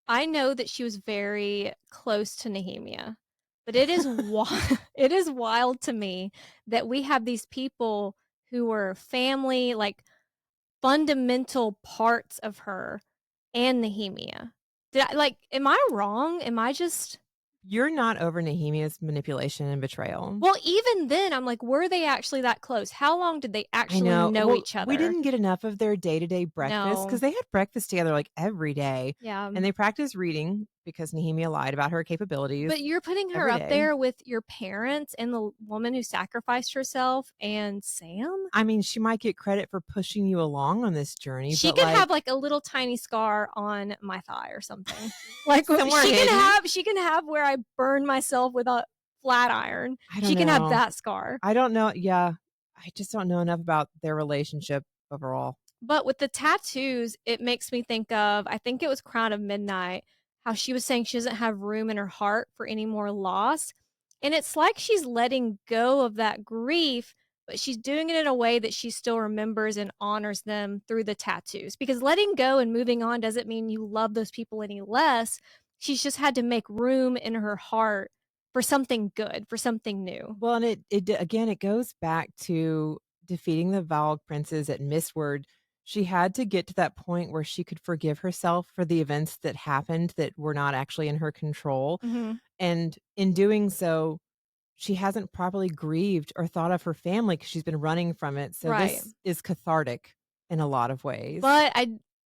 I know that she was very close to Nehemia. But it is it is wild to me that we have these people who were family, like fundamental parts of her and Nehemia. Am I wrong? Am I just... You're not over Nehemia's manipulation and betrayal. Well, even then, I'm like, were they actually that close? How long did they actually know each other? We didn't get enough of their day-to-day breakfast because they had breakfast together like every day. Yeah. And they practiced reading because Nehemia lied about her capabilities. But you're putting her up there with your parents and the woman who sacrificed herself and Sam? I mean, she might get credit for pushing you along on this journey. She could have like a little tiny scar on my thigh or something. Like she can have where I burned myself with a flat iron. She can have that scar. I don't know. Yeah. I just don't know enough about their relationship overall. But with the tattoos, it makes me think of, I think it was Crown of Midnight, how she was saying she doesn't have room in her heart for any more loss. And it's like she's letting go of that grief, but she's doing it in a way that she still remembers and honors them through the tattoos. Because letting go and moving on doesn't mean you love those people any less. She's just had to make room in her heart for something good, for something new. Well, and it goes back to defeating the Valg princes at Mistward. She had to get to that point where she could forgive herself for the events that happened that were not actually in her control. Mm-hmm. And in doing so, she hasn't properly grieved or thought of her family because she's been running from it. So this is cathartic in a lot of ways. But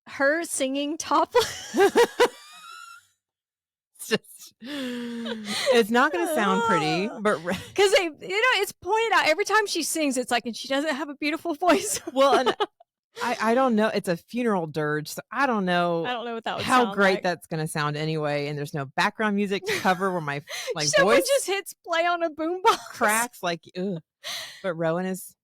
her singing topless... It's not going to sound pretty, but because it's pointed out every time she sings, it's like, and she doesn't have a beautiful voice. Well, and I don't know. It's a funeral dirge, so I don't know what that would how sound great like. That's going to sound anyway. And there's no background music to cover where my someone voice just hits play on a boombox, cracks like. Ugh. But Rowan is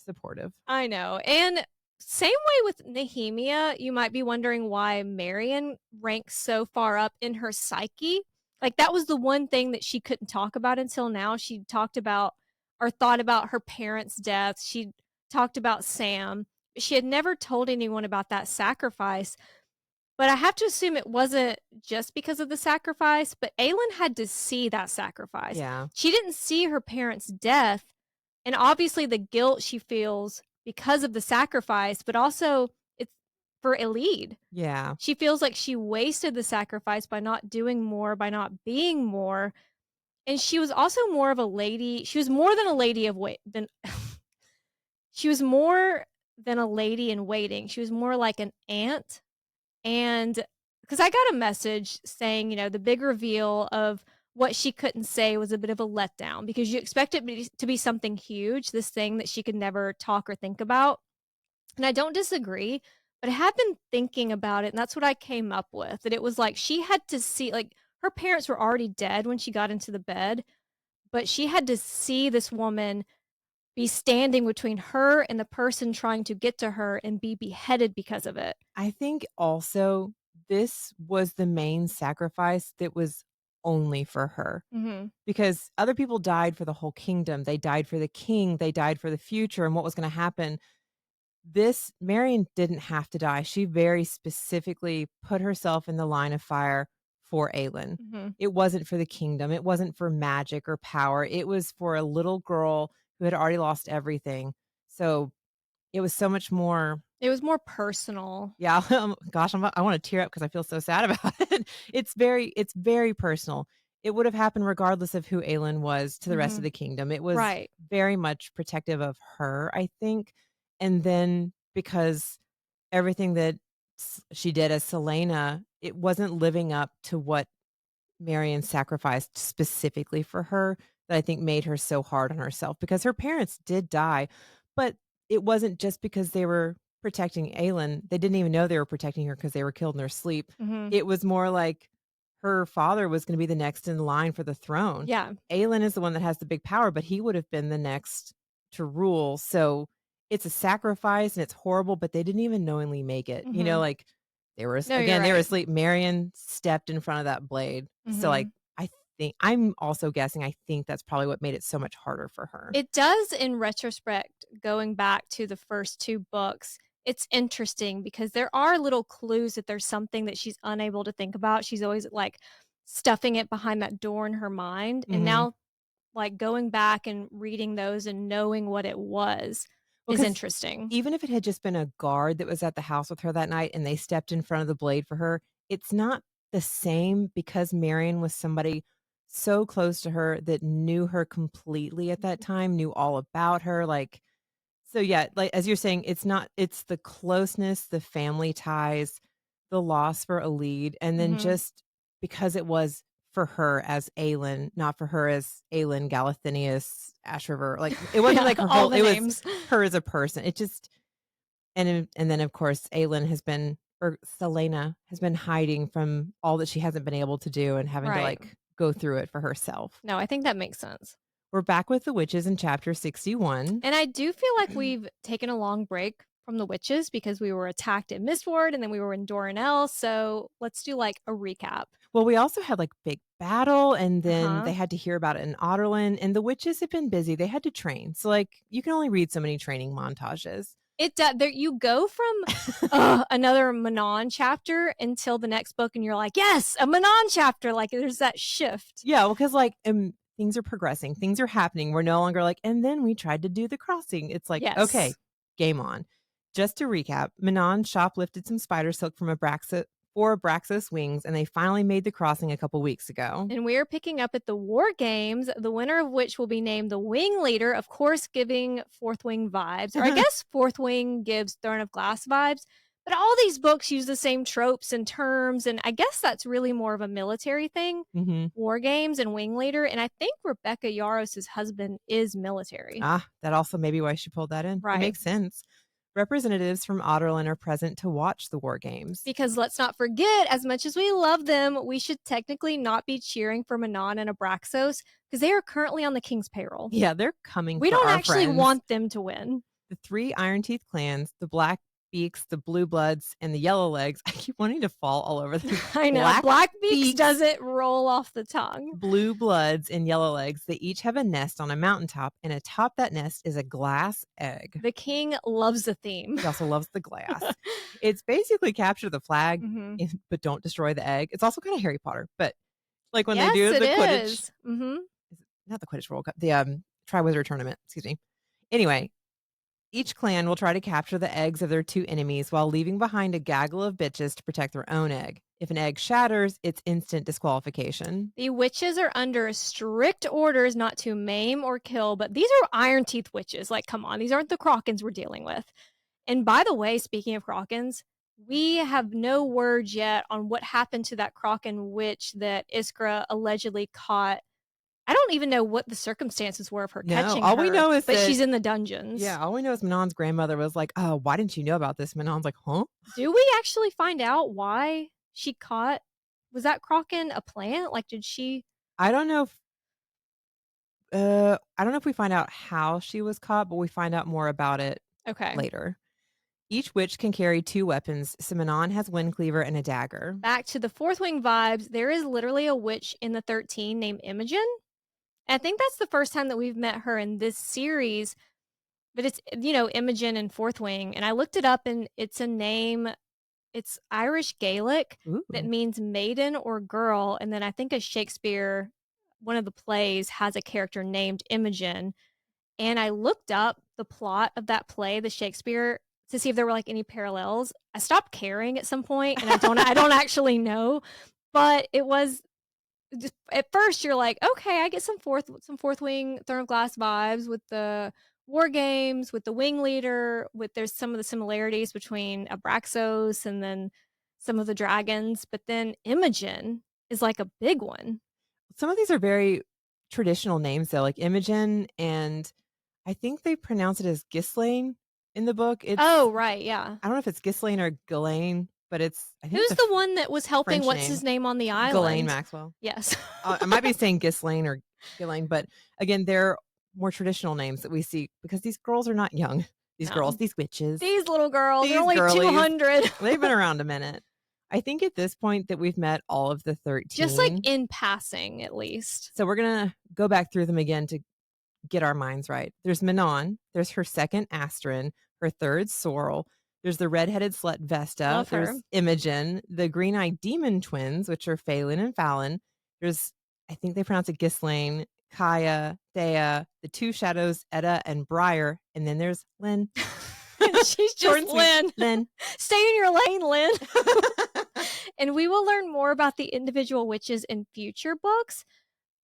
supportive. I know, and same way with Nehemia. You might be wondering why Marion ranks so far up in her psyche. Like, that was the one thing that she couldn't talk about until now. She talked about or thought about her parents' deaths. She talked about Sam. she had never told anyone about that sacrifice, but I have to assume it wasn't just because of the sacrifice, but Aelin had to see that sacrifice. Yeah. She didn't see her parents' death, and obviously the guilt she feels because of the sacrifice, but also it's for Elide. Yeah. She feels like she wasted the sacrifice by not doing more, by not being more, and she was also more of a lady. She was more than a lady of wait than she was more than a lady in waiting. She was more like an aunt. And because I got a message saying, the big reveal of what she couldn't say was a bit of a letdown because you expect it to be something huge, this thing that she could never talk or think about. And I don't disagree, but I have been thinking about it. And that's what I came up with, that it was like she had to see, like, her parents were already dead when she got into the bed, but she had to see this woman be standing between her and the person trying to get to her and be beheaded because of it. I think also this was the main sacrifice that was only for her Hmm. because other people died for the whole kingdom. They died for the king, they died for the future and what was going to happen. This Marion didn't have to die. She very specifically put herself in the line of fire for Aelin. Hmm. It wasn't for the kingdom. It wasn't for magic or power. It was for a little girl who had already lost everything. So it was so much more. It was more personal. Yeah, gosh, I want to tear up because I feel so sad about it. It's very personal. It would have happened regardless of who Aelin was to the rest of Mhm. the kingdom. It was Right. very much protective of her, I think. And then because everything that she did as Selena, it wasn't living up to what Marion sacrificed specifically for her that I think made her so hard on herself because her parents did die, but it wasn't just because they were protecting Aelin. They didn't even know they were protecting her because they were killed in their sleep. Mhm. It was more like her father was going to be the next in line for the throne. Yeah. Aelin is the one that has the big power, but he would have been the next to rule. So it's a sacrifice and it's horrible, but they didn't even knowingly make it. Mhm. Like No, you're they were right. asleep. Marion stepped in front of that blade. So, like, Mhm. I think I'm also guessing, I think that's probably what made it so much harder for her. It does in retrospect, going back to the first 2 books, it's interesting because there are little clues that there's something that she's unable to think about. She's always, like, stuffing it behind that door in her mind, and Mhm. now, like, going back and reading those and knowing what it was is Because interesting. even if it had just been a guard that was at the house with her that night and they stepped in front of the blade for her, it's not the same because Marion was somebody so close to her that knew her completely at that time, knew all about her, like so yeah, like as you're saying, it's the closeness, the family ties, the loss for a lead, and then Mhm. just because it was for her as Aelin, not for her as Aelin, Galathinius, Ashriver. Like it wasn't Yeah, like her all whole the it was names. her as a person. It just and then of course Aelin has been or Selena has been hiding from all that she hasn't been able to do and having to Right. like go through it for herself. No, I think that makes sense. We're back with the witches in chapter 61. And I do feel like we've taken a long break from the witches because we were attacked in Mistward and then we were in Doranel. So let's do like a recap. Well, we also had, like, big battle, and Uh then they huh. had to hear about it in Otterlin, and the witches have been busy, they had to train, so, like, you can only read so many training montages. It does. There, you go from another Manon chapter until the next book, and you're like, yes, a Manon chapter. Like there's that shift. Yeah, well, because like, things are progressing, things are happening, we're no longer like, "And then we tried to do the crossing." It's like, "Okay, Yes. game on." Just to recap, Manon shoplifted some spider silk from for Abraxas wings, and they finally made the crossing a couple weeks ago. And we're picking up at the War Games, the winner of which will be named the Wing Leader, of course, giving Fourth Wing vibes. Or I guess Fourth Wing gives Throne of Glass vibes. But all these books use the same tropes and terms. And I guess that's really more of a military thing, Mhm. War Games and Wing Leader. And I think Rebecca Yaros's husband is military. Ah, that also may be why she pulled that in. It Right. makes sense. Representatives from Otterlin are present to watch the war games. Because let's not forget, as much as we love them, we should technically not be cheering for Manon and Abraxos because they are currently on the king's payroll. Yeah, they're coming We for don't our actually friends. want them to win. The three Iron Teeth clans, the Black beaks, the blue bloods, and the yellow legs. I keep wanting to fall all over them. I know. Black Black Beaks beaks, doesn't roll off the tongue. blue bloods, and yellow legs. They each have a nest on a mountaintop, and atop that nest is a glass egg. The king loves the theme. He also loves the glass. It's basically capture the flag, Mhm. but don't destroy the egg. It's also kind of Harry Potter, but like when they Yes, do it the Quidditch, is. Mhm. not the Quidditch World Cup, the Triwizard Tournament. Excuse me. Anyway, each clan will try to capture the eggs of their two enemies while leaving behind a gaggle of bitches to protect their own egg. If an egg shatters, it's instant disqualification. The witches are under strict orders not to maim or kill, but these are Iron Teeth witches. Like, come on, these aren't the Krakens we're dealing with. And by the way, speaking of Krakens, we have no word yet on what happened to that Kraken witch that Iskra allegedly caught. I don't even know what the circumstances were of her No, catching all her, we know is but that she's in the dungeons. yeah, all we know is Manon's grandmother was like, "Oh, why didn't you know about this?" Manon's like, "Huh?" Do we actually find out why she caught? Was that Kraken a plant? Like, did she? I don't know if I don't know if we find out how she was caught, but we find out more about it Okay. later. Each witch can carry two weapons. So Manon has Wind Cleaver and a dagger. Back to the Fourth Wing vibes. There is literally a witch in the 13 named Imogen. I think that's the first time that we've met her in this series, but it's, Imogen and Fourth Wing. And I looked it up and it's a name, it's Irish Gaelic that Ooh. means maiden or girl. And then I think a Shakespeare, one of the plays, has a character named Imogen. And I looked up the plot of that play, the Shakespeare, to see if there were like any parallels. I stopped caring at some point, and I don't actually know, but it was just, at first you're like, okay, I get some fourth wing Throne of Glass vibes with the war games, with the wing leader, with there's some of the similarities between Abraxos and then some of the dragons, but then Imogen is like a big one. Some of these are very traditional names though, like Imogen, and I think they pronounce it as Ghislaine in the book. Oh, right, yeah. I don't know if it's Ghislaine or Ghislaine, but I think Who's it's a the one that was helping French what's name. his name on the Ghislaine island? Maxwell. Yes. I might be saying Ghislaine or Ghislaine, but again, they're more traditional names that we see because these girls are not young. These No. girls, these witches, These little girls, they're these only girlies, 200. they've been around a minute. I think at this point that we've met all of the 13. Just like in passing, at least. So we're going to go back through them again to get our minds right. There's Manon. There's her second Astrid, her third Sorrel. There's the redheaded slut Vesta. Love her. There's Imogen, the green-eyed demon twins, which are Phelan and Fallon. There's, I think they pronounce it Ghislaine, Kaya, Thea, the two shadows, Etta and Briar, and then there's Lynn. She's just Lynn. Lynn. Stay in your lane, Lynn. And we will learn more about the individual witches in future books.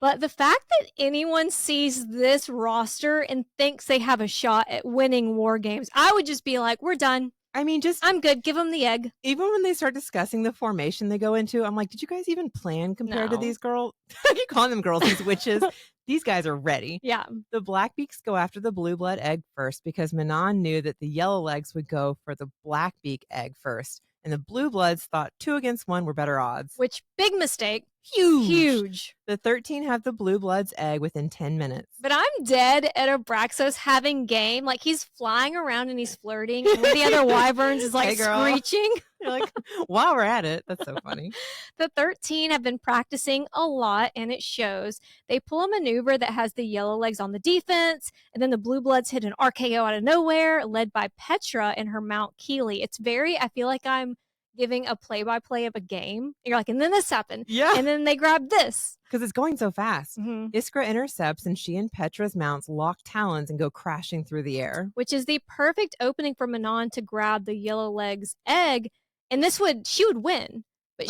But the fact that anyone sees this roster and thinks they have a shot at winning war games, I would just be like, we're done. I mean, I'm good. Give them the egg. Even when they start discussing the formation they go into, I'm like, did you guys even plan compared to No. these girls? I keep calling them girls, these witches. These guys are ready. Yeah. The Blackbeaks go after the blue blood egg first because Manon knew that the yellow legs would go for the Blackbeak egg first. And the blue bloods thought 2 against 1 were better odds. Which, big mistake. Huge. The 13 have the blue bloods egg within 10 minutes. But I'm dead at Abraxos having game. Like, he's flying around and he's flirting. And one of the other wyverns is like Hey, girl. screeching. You're like, while we're at it, that's so funny. The 13 have been practicing a lot, and it shows. They pull a maneuver that has the yellow legs on the defense, and then the blue bloods hit an RKO out of nowhere, led by Petra and her Mount Keeley. It's I feel like I'm giving a play-by-play of a game. You're like, and then this happened. Yeah. And then they grabbed this. Because it's going so fast. Mm-hmm. Iskra intercepts, and she and Petra's mounts lock talons and go crashing through the air. Which is the perfect opening for Manon to grab the yellow legs egg. And she would win. But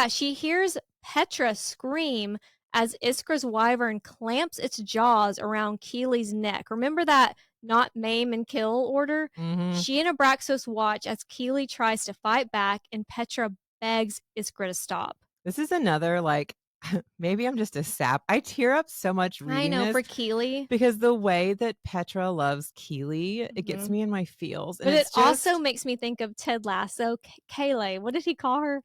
she hears Petra scream as Iskra's wyvern clamps its jaws around Keeley's neck. Remember that not maim and kill order? Mm-hmm. She and Abraxos watch as Keeley tries to fight back, and Petra begs Iskra to stop. This is another, like, maybe I'm just a sap. I tear up so much reading this for Keeley. because the way that Petra loves Keeley, it gets me in my feels. But it also makes me think of Ted Lasso. Kayla, what did he call her?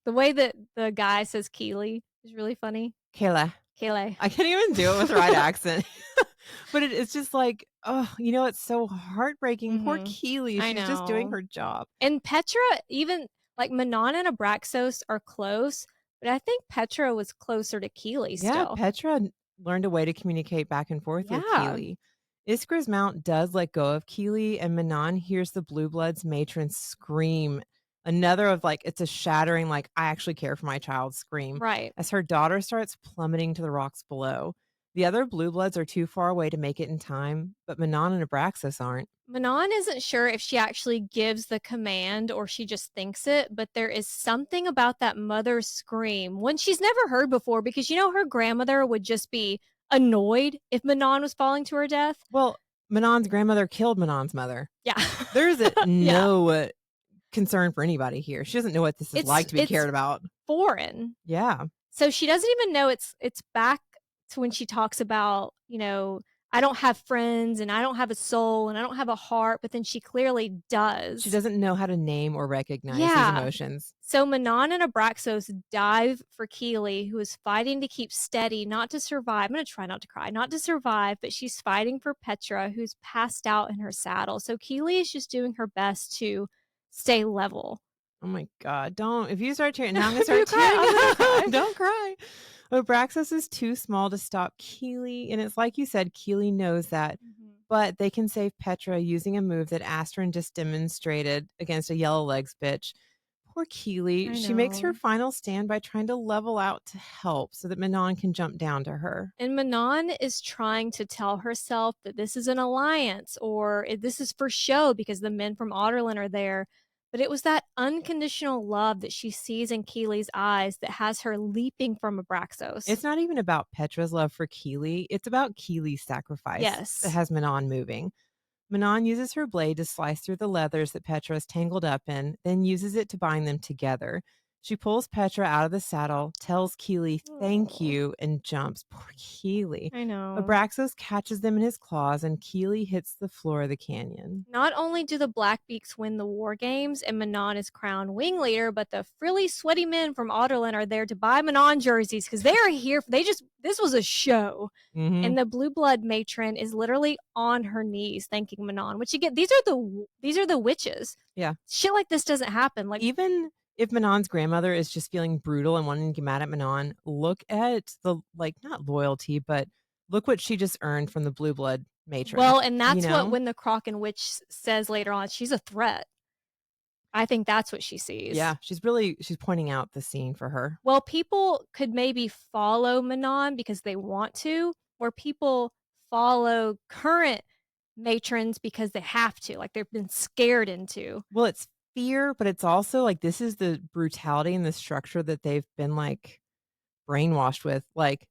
The way that the guy says Keeley is really funny. Kayla. Kayla. I can't even do it with the right accent. But it's just like, Oh, you know, it's so heartbreaking. Poor Mhm. Keely. I She's just doing know. her job. And Petra, even like Manon and Abraxos are close, but I think Petra was closer to Keely Yeah, still. Learned a way to communicate back and forth with Yeah. Keely. Iskra's mount does let go of Keely, and Manon hears the Blue Bloods matron scream. Another of like, it's a shattering, like, I actually care for my child scream Right. as her daughter starts plummeting to the rocks below. The other Blue Bloods are too far away to make it in time, but Manon and Abraxas aren't. Manon isn't sure if she actually gives the command or she just thinks it, but there is something about that mother's scream, one she's never heard before, because her grandmother would just be annoyed if Manon was falling to her death. Well, Manon's grandmother killed Manon's mother. Yeah. There's a Yeah. no concern for anybody here. She doesn't know what this is like to be It's cared about. foreign. Yeah. So she doesn't even know it's back to when she talks about, I don't have friends and I don't have a soul and I don't have a heart, but then she clearly She does. doesn't know how to name or recognize these Yeah. emotions. So Manon and Abraxos dive for Keely, who is fighting to keep steady, not to survive. I'm going to try not to cry, not to survive, but she's fighting for Petra, who's passed out in her saddle. So Keely is just doing her best to stay level. Oh my god, don't. If you start cheering, now I'm gonna If you start cry, tearing I'm going to up. cry. Don't cry. Abraxas is too small to stop Keely, and it's like you said, Keely knows that. Mhm. But they can save Petra using a move that Astrid just demonstrated against a Yellow Legs bitch. Poor Keely. I She makes her know. final stand by trying to level out to help so that Manon can jump down to her. And Manon is trying to tell herself that this is an alliance or this is for show because the men from Otterlin are there. But it was that unconditional love that she sees in Keely's eyes that has her leaping from Abraxos. It's not even about Petra's love for Keely. It's about Keely's sacrifice that Yes. has Manon moving. Manon uses her blade to slice through the leathers that Petra is tangled up in, then uses it to bind them together. She pulls Petra out of the saddle, tells Keely thank Oh, you, and jumps. Poor Keely. I know. Abraxos catches them in his claws, and Keely hits the floor of the canyon. Not only do the Blackbeaks win the war games and Manon is crowned wing leader, but the frilly, sweaty men from Otterlin are there to buy Manon jerseys because they are here. This was a show. Hmm. And the blue blood matron is literally on her knees thanking Manon, which again, these are the witches. Yeah. Shit like this doesn't happen. Like, Even if Manon's grandmother is just feeling brutal and wanting to get mad at Manon, look at the, like, not loyalty, but look what she just earned from the blue blood matron, well, and you that's what know? when the Kraken witch says later on, she's a threat. I think that's what she sees. Yeah, she's pointing out the scene for her. Well, people could maybe follow Manon because they want to, or people follow current matrons because they have to, like they've been scared into. Well, it's fear, but it's also like this is the brutality and the structure that they've been like brainwashed with. Like,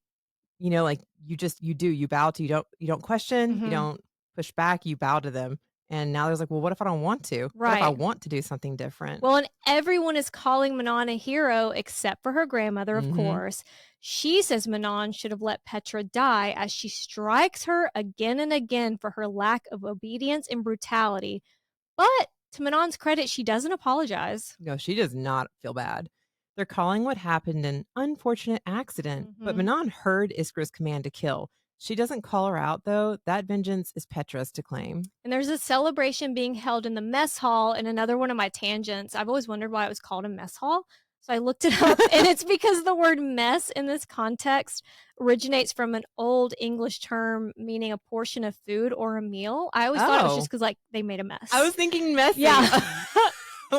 like you bow to you don't question, you Mhm. don't push back, you bow to them. And now there's like, well, what if I don't want to? What if I Right. want to do something different? Well, and everyone is calling Manon a hero except for her grandmother, of Hmm. course. She says Manon should have let Petra die as she strikes her again and again for her lack of obedience and brutality. But to Manon's credit, she doesn't apologize. No, she does not feel bad. They're calling what happened an unfortunate accident, but Mhm. Manon heard Iskra's command to kill. She doesn't call her out, though. That vengeance is Petra's to claim. And there's a celebration being held in the mess hall. And another one of my tangents, I've always wondered why it was called a mess hall. So I looked it up, and it's because the word mess in this context originates from an old English term meaning a portion of food or a meal. I always thought it was just Oh, because, like, they made a I mess. was thinking messy. Yeah.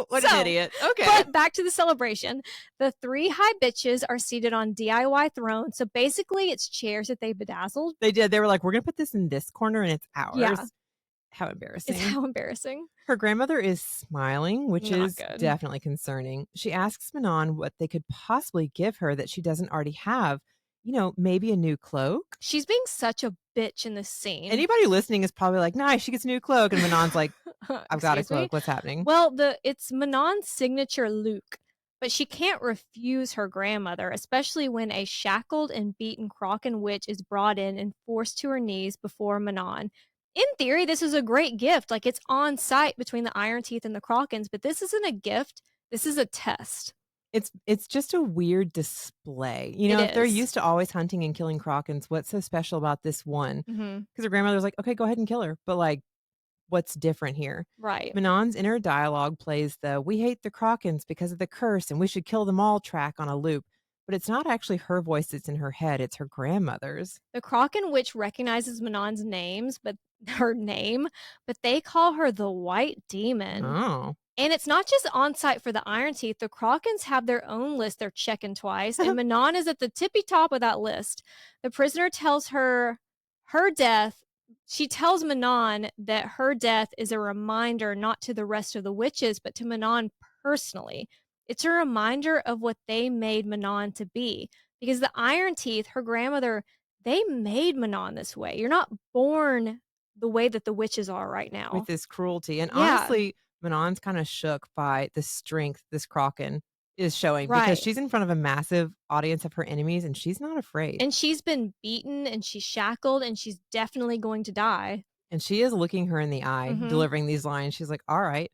What an So, idiot. Okay. but back to the celebration. The three high bitches are seated on DIY thrones. So basically, it's chairs that they bedazzled. They did. They were like, we're going to put this in this corner and it's Yeah. ours. How It's embarrassing. how embarrassing. Her grandmother is smiling, which Not is good. definitely concerning. She asks Manon what they could possibly give her that she doesn't already have. Maybe a new cloak. She's being such a bitch in this scene. Anybody listening is probably like, nice, she gets a new cloak. And Manon's like, I've got a Excuse me? cloak. What's happening? Well, it's Manon's signature Luke, but she can't refuse her grandmother, especially when a shackled and beaten Kraken witch is brought in and forced to her knees before Manon. In theory, this is a great gift. Like, it's on site between the Iron Teeth and the Krakens, but this isn't a gift. This is a test. It's just a weird display. It If they're is. used to always hunting and killing Krakens, what's so special about this one? Mhm. Because her grandmother's like, "Okay, go ahead and kill her." But, like, what's different here? Right. Manon's inner dialogue plays the "We hate the Krakens because of the curse, and we should kill them all" track on a loop, but it's not actually her voice that's in her head, it's her grandmother's. The Kraken witch recognizes Manon's names, but her name, but they call her the White Demon. Oh. And it's not just on site for the Iron Teeth. The Krakens have their own list they're checking twice, and Manon is at the tippy top of that list. The prisoner tells her her death. She tells Manon that her death is a reminder not to the rest of the witches, but to Manon personally. It's a reminder of what they made Manon to be. Because the Iron Teeth, her grandmother, they made Manon this way. You're not born the way that the witches are right With now. this cruelty, and Yeah, honestly, Manon's kinda shook by the strength this Kraken is showing because right. she's in front of a massive audience of her enemies, and she's not afraid. And she's been beaten and she's shackled and she's definitely going to die. And she is looking her in the eye, Mhm. delivering these lines. She's like, "All right."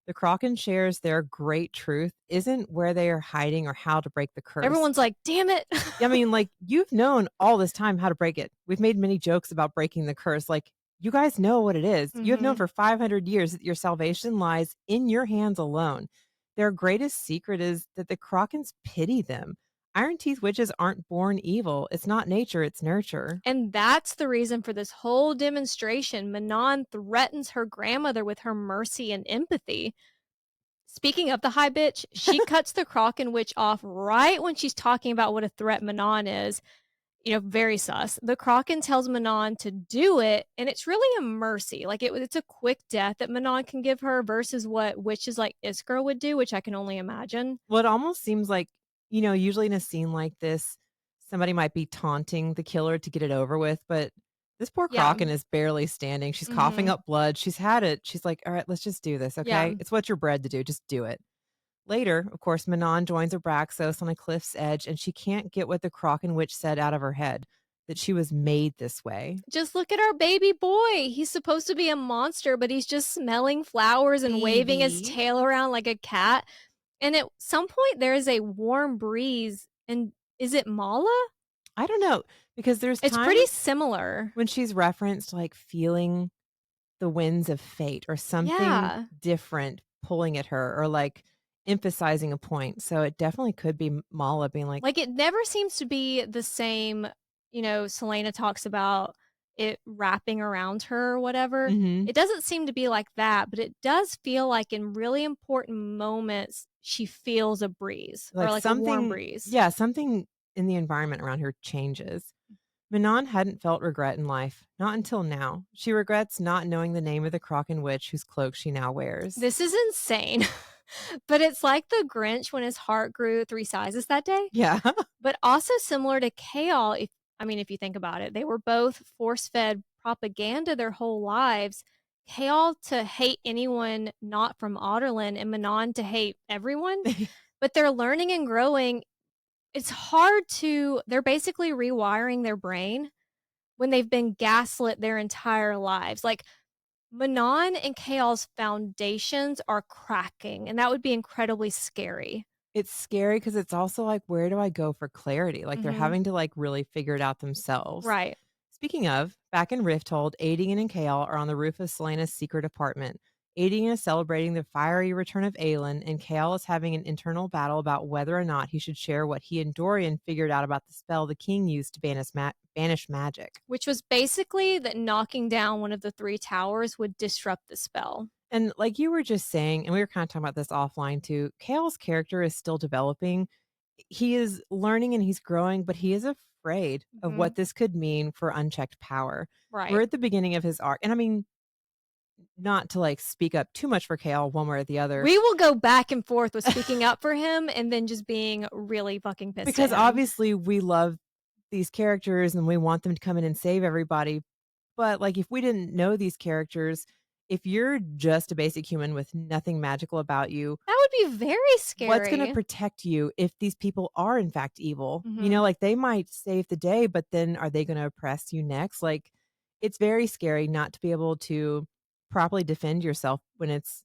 The Kraken shares their great truth isn't where they are hiding or how to break the curse. Everyone's like, "Damn it." I mean, like, you've known all this time how to break it. We've made many jokes about breaking the curse. Like, you guys know what it is. You have known Mhm. for 500 years that your salvation lies in your hands alone. Their greatest secret is that the Krakens pity them. Iron Teeth witches aren't born evil. It's not nature, it's nurture. And that's the reason for this whole demonstration. Manon threatens her grandmother with her mercy and empathy. Speaking of the high bitch, she cuts the Kraken witch off right when she's talking about what a threat Manon is. Very sus. The Kraken tells Manon to do it, and it's really a mercy. Like it's a quick death that Manon can give her versus what witches like Iskra would do, which I can only imagine. Well, it almost seems like, usually in a scene like this, somebody might be taunting the killer to get it over with, but this poor Yeah. Kraken is barely standing. She's coughing Mhm. up blood. She's had it. She's like, "All right, let's just do this, Yeah. okay? It's what you're bred to do. Just do it." Later, of course, Manon joins Abraxos on a cliff's edge, and she can't get what the Kraken witch said out of her head, that she was made this way. Just look at our baby boy. He's supposed to be a monster, but he's just smelling flowers and waving his Baby. tail around like a cat. And at some point, there is a warm breeze. And is it Mala? I don't know, because there's It's pretty times similar. when she's referenced, like, feeling the winds of fate or something Yeah. different pulling at her or, like, emphasizing a point. So it definitely could be Mala being like, Like, it never seems to be the same. Selena talks about it wrapping around her or whatever. mhm, It doesn't seem to be like that, but it does feel like in really important moments, she feels a breeze or like like a warm something breeze. yeah, something in the environment around her changes. Manon hadn't felt regret in life, not until now. She regrets not knowing the name of the Kraken witch whose cloak she now wears. This is insane, but it's like the Grinch when his heart grew 3 sizes that day, Yeah. but also similar to Kale. If you think about it, they were both force-fed propaganda their whole lives. Kale to hate anyone not from Otterland and Manon to hate everyone, but they're learning and growing. It's hard to they're basically rewiring their brain when they've been gaslit their entire lives. Like, Manon and Kale's foundations are cracking, and that would be incredibly scary. It's scary because it's also like, where do I go for clarity? Like, they're Mhm. having to, like, really figure it out themselves. Right. Speaking of, back in Rifthold, Aideen and Kale are on the roof of Selena's secret apartment. Aideen is celebrating the fiery return of Aelin, and Kale is having an internal battle about whether or not he should share what he and Dorian figured out about the spell the king used to banish magic. Which was basically that knocking down one of the 3 towers would disrupt the spell. And like you were just saying, and we were kind of talking about this offline too, Kale's character is still developing. He is learning and he's growing, but he is afraid of Mhm. what this could mean for unchecked power. We're Right. at the beginning of his arc. And I mean, not to like speak up too much for Kale one way or the other, We will go back and forth with speaking up for him and then just being really fucking pissed at because him. obviously we love these characters and we want them to come in and save everybody. But like if we didn't know these characters, if you're just a basic human with nothing magical about you, That would be very what's gonna scary. protect you if these people are in fact evil? Mhm. Like, they might save the day, but then are they gonna oppress you next? Like, it's very scary not to be able to properly defend yourself when it's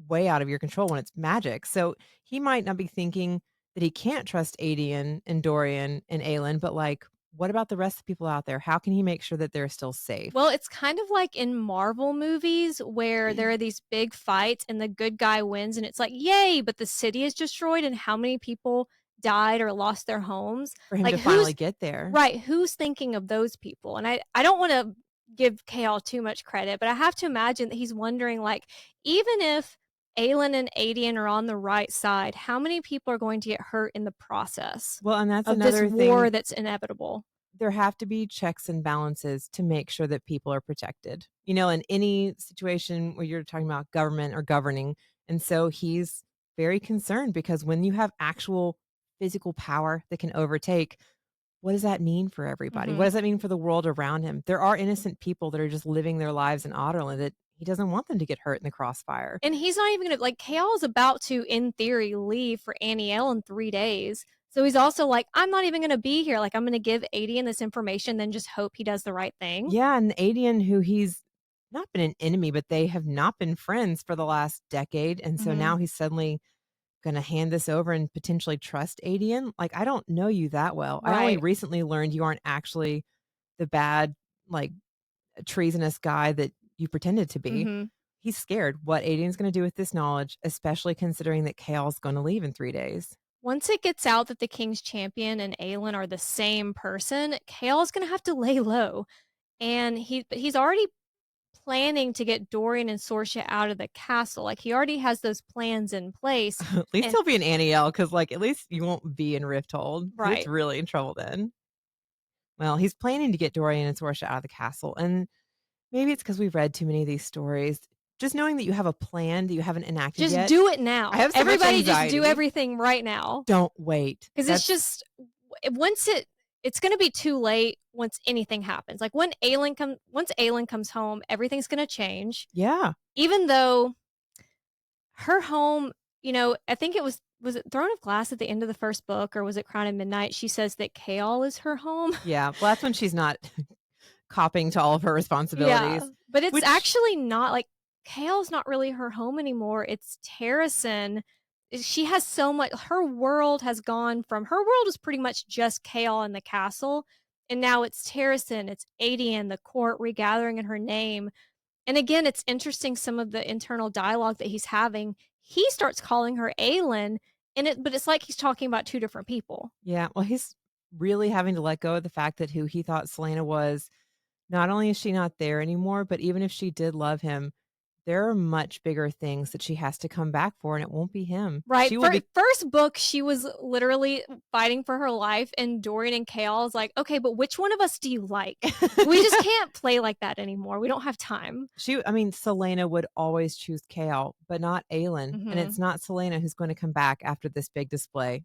way out of your control, when it's magic. So, he might not be thinking that he can't trust Adian and Dorian and Aelin, but, like, what about the rest of the people out there? How can he make sure that they're still safe? Well, it's kind of like in Marvel movies where there are these big fights and the good guy wins and it's like, "Yay!" But the city is destroyed and how many people died or lost their homes? For him Like, to finally who's get there. right, who's thinking of those people? And I don't wanna give Kale too much credit, but I have to imagine that he's wondering, like, even if Aelin and Adian are on the right side, how many people are going to get hurt in the process Well, and that's of this another war thing. that's inevitable? There have to be checks and balances to make sure that people are protected. In any situation where you're talking about government or governing. And so he's very concerned because when you have actual physical power that can overtake, what does that mean for everybody? What Mhm. does that mean for the world around him? There are innocent people that are just living their lives in Otterland that he doesn't want them to get hurt in the crossfire. And he's not even gonna like, Kale is about to, in theory, leave for Annie L in 3 days. So he's also like, "I'm not even gonna be here, like, I'm gonna give Adian this information, then just hope he does the right thing." Yeah, and Adian, who he's not been an enemy, but they have not been friends for the last decade. And so Mhm, now he's suddenly gonna hand this over and potentially trust Adian? Like, I don't know you that well. I only right, recently learned you aren't actually the bad, like, treasonous guy that you pretended to be. mhm. He's scared what Adian's gonna do with this knowledge, especially considering that Kale's gonna leave in 3 days. Once it gets out that the King's Champion and Aelin are the same person, Kale is gonna have to lay low, and he's already planning to get Dorian and Sorsha out of the castle, like, he already has those plans in place, At least and he'll be an Annie because, like, at least you won't be in Rifthold because it's right. really in trouble then. Well, he's planning to get Dorian and Sorsha out of the castle, and maybe it's because 'cause we've read too many of these stories. Just knowing that you have a plan that you haven't enacted Just yet, do it I now. have so much Everybody just do anxiety. everything right now. Don't wait. 'Cause it's That's just once it's gonna be too late once anything happens. Like, once Aelin comes home, everything's gonna change. yeah. Even though her home, I think was it Throne of Glass at the end of the first book, or was it Crown of Midnight? She says that Chaol is her home. Yeah, well, that's when she's not copping to all of her Yeah, responsibilities, but it's which actually not like Kale's not really her home anymore. It's Terrasen. She has so much. Her world has gone from her world is pretty much just Kale and the castle, and now it's Terrasen, it's Adian, the court regathering in her name. And again, it's interesting some of the internal dialogue that he's having. He starts calling her Aelin, but it's like he's talking about two different people. yeah, well, he's really having to let go of the fact that who he thought Selena was, not only is she not there anymore, but even if she did love him, there are much bigger things that she has to come back for, and it won't be him. Right. She will be First book, she was literally fighting for her life, and Dorian and Kale is like, okay, but which one of us do you like? We just Yeah. can't play like that anymore. We don't have time. I mean, Selena would always choose Kale, but not Aelin, and Hmm. it's not Selena who's going to come back after this big display.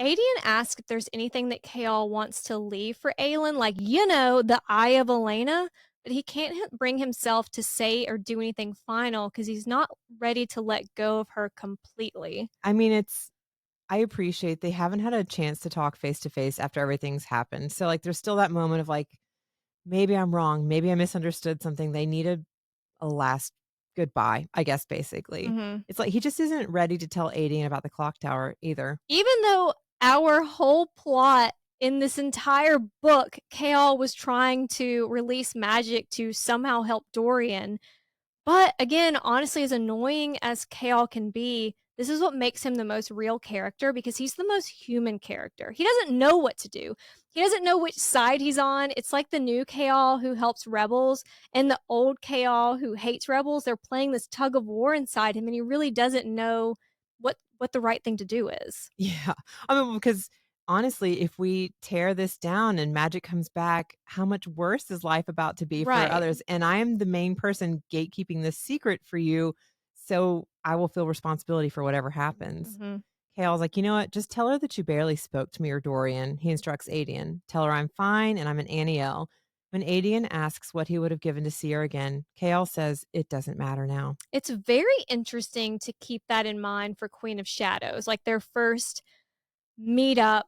Adian asks if there's anything that Kale wants to leave for Aelin, like, the Eye of Elena, but he can't bring himself to say or do anything final because he's not ready to let go of her completely. I mean, I appreciate they haven't had a chance to talk face to face after everything's happened. So, like, there's still that moment of like, maybe I'm wrong. Maybe I misunderstood something. They need a last goodbye, I guess, basically. Hmm. It's like he just isn't ready to tell Aideen about the clock tower either. Even though our whole plot in this entire book, Kale was trying to release magic to somehow help Dorian. But again, honestly, as annoying as Kale can be, this is what makes him the most real character because he's the most human character. He doesn't know what to do. He doesn't know which side he's on. It's like the new Kale who helps rebels and the old Kale who hates rebels. They're playing this tug of war inside him, and he really doesn't know what the right thing to do is. Yeah. I mean, because honestly, if we tear this down and magic comes back, how much worse is life about to be for Right. others? And I am the main person gatekeeping this secret for you. So I will feel responsibility for whatever happens. Mhm. Kale's like, you know what? Just tell her that you barely spoke to me or Dorian. He instructs Adian. Tell her I'm fine and I'm an Aniel. When Adian asks what he would have given to see her again, Kale says it doesn't matter now. It's very interesting to keep that in mind for Queen of Shadows. Like their first meetup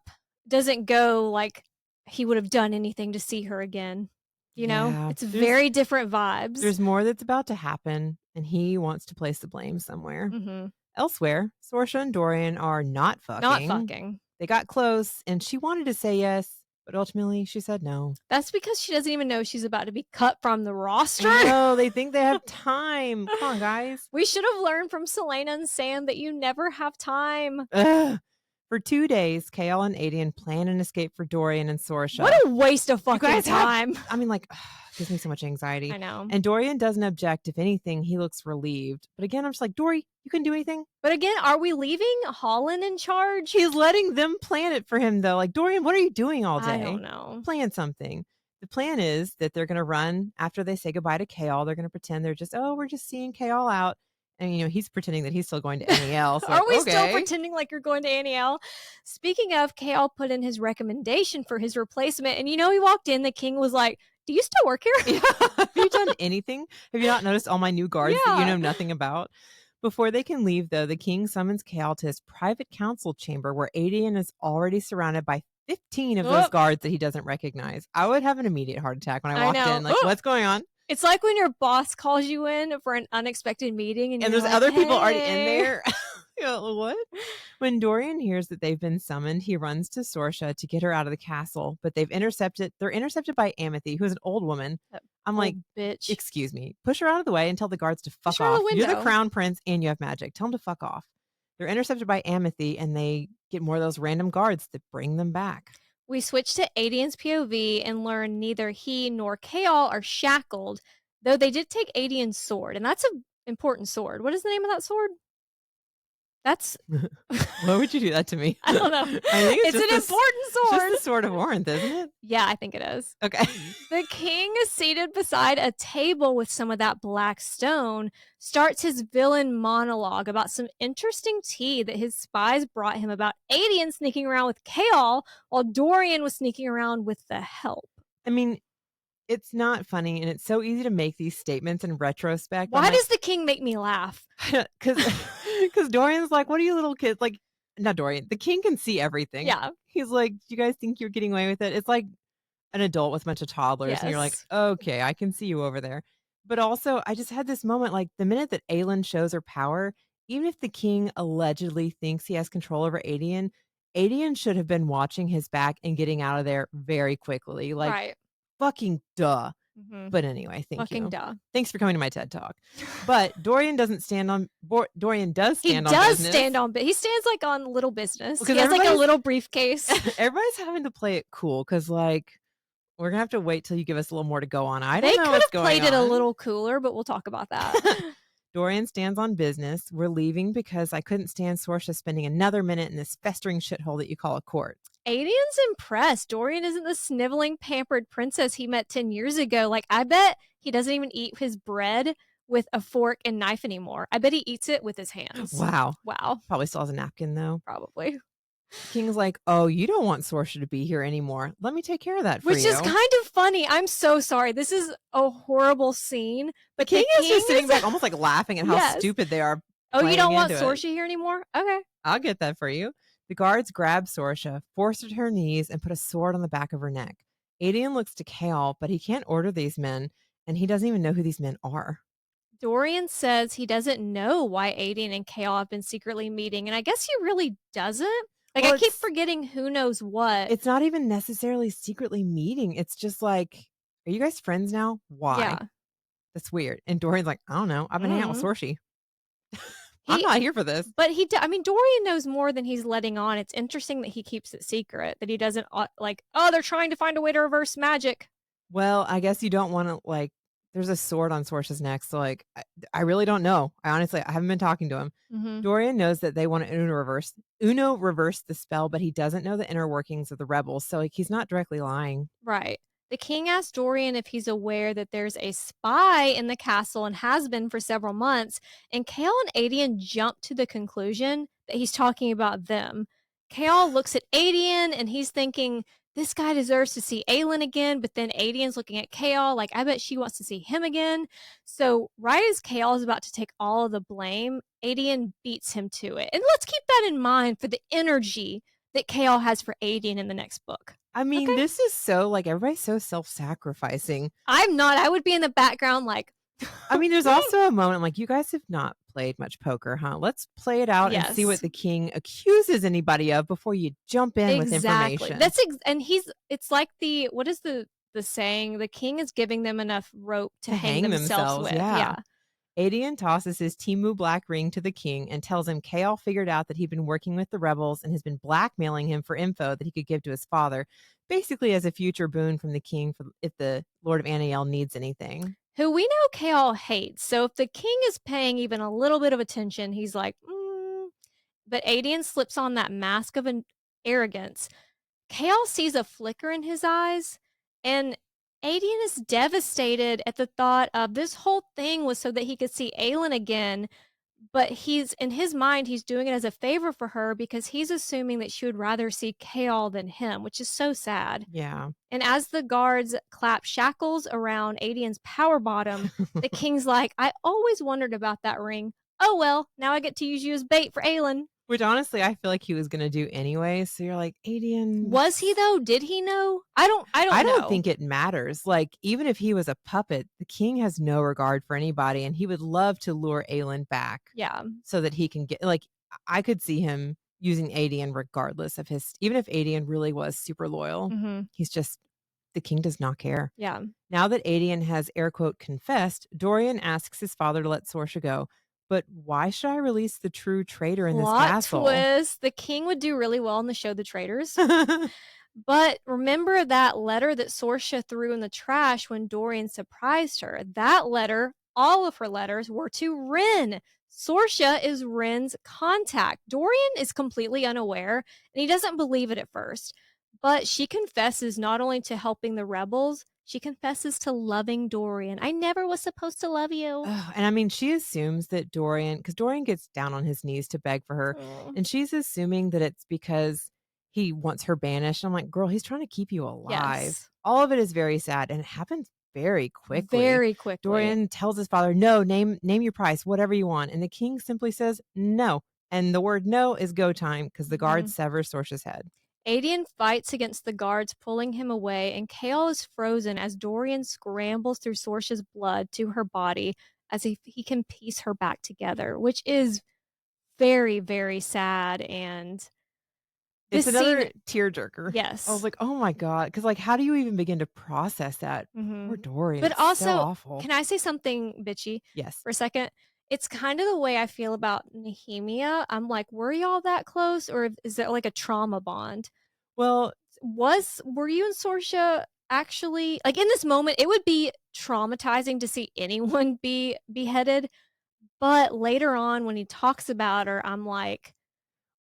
doesn't go like he would have done anything to see her again. Yeah. It's very different There's vibes. more that's about to happen, and he wants to place the blame somewhere. Mhm. Elsewhere, Sorsha and Dorian are not Not fucking. fucking. They got close, and she wanted to say yes, but ultimately she said no. That's because she doesn't even know she's about to be cut from the roster. I know, they think they have time. Come on, guys. We should have learned from Selena and Sam that you never have time. Ugh. For 2 days, Kale and Aiden plan an escape for Dorian and Sorsha. What a waste of You fucking guys time. I mean, like, gives me so much anxiety. I know. And Dorian doesn't object. If anything, he looks relieved. But again, I'm just like, Dory, you couldn't do anything. But again, are we leaving Holland in charge? He's letting them plan it for him, though. Like, Dorian, what are you doing all day? I don't know. Plan something. The plan is that they're going to run after they say goodbye to Kale. They're going to pretend they're just, we're just seeing Kale out. And, he's pretending that he's still going to NEL. So Are we still pretending like you're going to NEL? Speaking of, Kale put in his recommendation for his replacement. And he walked in, the king was like, do you still work here? Yeah. Have you done anything? Have you not noticed all my new guards that you know nothing about? Before they can leave, though, the king summons Kale to his private council chamber where Adian is already surrounded by 15 of those guards that he doesn't recognize. I would have an immediate heart attack when I walked in. Like, what's going on? It's like when your boss calls you in for an unexpected meeting and there's like, other people already in there. What? When Dorian hears that they've been summoned, he runs to Sorsha to get her out of the castle, but they're intercepted by Amethy, who's an old woman. I'm like, bitch, excuse me, push her out of the way and tell the guards to fuck off. You're the crown prince and you have magic. Tell them to fuck off. They're intercepted by Amethy and they get more of those random guards that bring them back. We switch to Adian's POV and learn neither he nor Kale are shackled, though they did take Adian's sword, and that's an important sword. What is the name of that sword? That's why would you do that to me? I don't know. I think it's an important sword. Just the sword of Orinth, isn't it? Yeah, I think it is. Okay. The king is seated beside a table with some of that black stone, starts his villain monologue about some interesting tea that his spies brought him about Adian sneaking around with Kale while Dorian was sneaking around with the help. I mean, it's not funny, and it's so easy to make these statements in retrospect. Why does the king make me laugh? Because Dorian's like, what are you little kids? Like, not Dorian. The king can see everything. Yeah. He's like, do you guys think you're getting away with it? It's like an adult with a bunch of toddlers, and you're like, okay, I can see you over there. But also, I just had this moment, like, the minute that Aelin shows her power, even if the king allegedly thinks he has control over Adian should have been watching his back and getting out of there very quickly. Like, fucking duh. Mm-hmm. But anyway, thank you. Duh. Thanks for coming to my TED Talk. But Dorian does stand on business. He stands like on little business. He has like a little briefcase. Everybody's having to play it cool because like we're gonna have to wait till you give us a little more to go on. I don't know what's going on. They could have played it a little cooler, but we'll talk about that. Dorian stands on business. We're leaving because I couldn't stand Sorsha spending another minute in this festering shithole that you call a court. Adian's impressed. Dorian isn't the sniveling, pampered princess he met 10 years ago. Like, I bet he doesn't even eat his bread with a fork and knife anymore. I bet he eats it with his hands. Wow. Wow. Probably still has a napkin, though. Probably. King's like, oh, you don't want Sorsha to be here anymore. Let me take care of that for Which is kind of funny. I'm so sorry. This is a horrible scene. But King is just sitting back almost like laughing at how stupid they are. Oh, you don't want Sorsha here anymore? Okay. I'll get that for you. The guards grab Sorsha, force her to her knees, and put a sword on the back of her neck. Adian looks to Kale, but he can't order these men, and he doesn't even know who these men are. Dorian says he doesn't know why Adian and Kale have been secretly meeting, and I guess he really doesn't. Like, I keep forgetting who knows what. It's not even necessarily secretly meeting. It's just like, are you guys friends now? Why? Yeah. That's weird. And Dorian's like, I don't know. I've been hanging out with Sorsha. I'm not here for this. But Dorian knows more than he's letting on. It's interesting that he keeps it secret, that he doesn't they're trying to find a way to reverse magic. Well, I guess you don't want to there's a sword on Sorsha's neck. So I really don't know. I haven't been talking to him. Mm-hmm. Dorian knows that they want to Uno reverse the spell, but he doesn't know the inner workings of the rebels. So he's not directly lying. Right. The king asks Dorian if he's aware that there's a spy in the castle and has been for several months, and Kale and Adian jump to the conclusion that he's talking about them. Kale looks at Adian and he's thinking, this guy deserves to see Aelin again, but then Adian's looking at Kale like, I bet she wants to see him again. So right as Kale is about to take all of the blame, Adian beats him to it. And let's keep that in mind for the energy that Kale has for Adian in the next book. I mean, This is so everybody's so self-sacrificing. I'm not. I would be in the background I mean, there's Right? also a moment like, "You guys have not played much poker, huh? Let's play it out and see what Yes. the king accuses anybody of before you jump in with Exactly. information And he's it's like what is the saying? The king is giving them enough rope to to hang hang themselves themselves." with. Yeah. Yeah. Adian tosses his Timu black ring to the king and tells him Kael figured out that he'd been working with the rebels and has been blackmailing him for info that he could give to his father, basically as a future boon from the king for if the Lord of Anael needs anything. Who we know Kale hates. So if the king is paying even a little bit of attention, he's like, but Adian slips on that mask of arrogance. Kale sees a flicker in his eyes, and Adian is devastated at the thought of this whole thing was so that he could see Aelin again, but he's in his mind, he's doing it as a favor for her because he's assuming that she would rather see Kale than him, which is so sad. Yeah. And as the guards clap shackles around Adian's power bottom, the king's like, I always wondered about that ring. Oh well, now I get to use you as bait for Aelin. Which honestly, I feel like he was gonna do anyway. So you're like, Adian. Was he though? Did he know? I I don't don't know. think it matters. Like, even if he was a puppet, the king has no regard for anybody, and he would love to lure Aelin back Yeah. so that he can get like I could see him using Adian regardless of his even if Adian really was super loyal. Mhm. He's just the king does not care. Yeah. Now that Adian has air quote confessed, Dorian asks his father to let Sorsha go. But why should I release the true traitor in this Plot castle? twist. The king would do really well in the show The Traitors. But remember that letter that Sorsha threw in the trash when Dorian surprised her? That letter, all of her letters, were to Ren. Sorsha is Ren's contact. Dorian is completely unaware, and he doesn't believe it at first. But she confesses not only to helping the rebels, she confesses to loving Dorian. I never was supposed to love you. Ugh, and I mean, she assumes that Dorian, because Dorian gets down on his knees to beg for her, Mm. and she's assuming that it's because he wants her banished. I'm like, girl, he's trying to keep you alive. Yes, All of it is very sad, and it happens very quickly. very quickly. Dorian tells his father, "No, name your price, whatever you want," and the king simply says, "No." And the word "no" is go time because the guard Mhm. severs Sorsha's head. Adian fights against the guards, pulling him away, and Kale is frozen as Dorian scrambles through Sorsha's blood to her body as if he can piece her back together, which is very, very sad. And It's this scene, another tearjerker. I was yes. like, "Oh my god," because like, how do you even begin to process that? Poor hmm Dorian, But it's so also, awful. can I say something bitchy Yes. for a second? It's kind of the way I feel about Nehemia. I'm like, were y'all that close, or is it like a trauma bond? Well, Were you and Sorsha actually like, in this moment, it would be traumatizing to see anyone be beheaded, but later on when he talks about her, I'm like,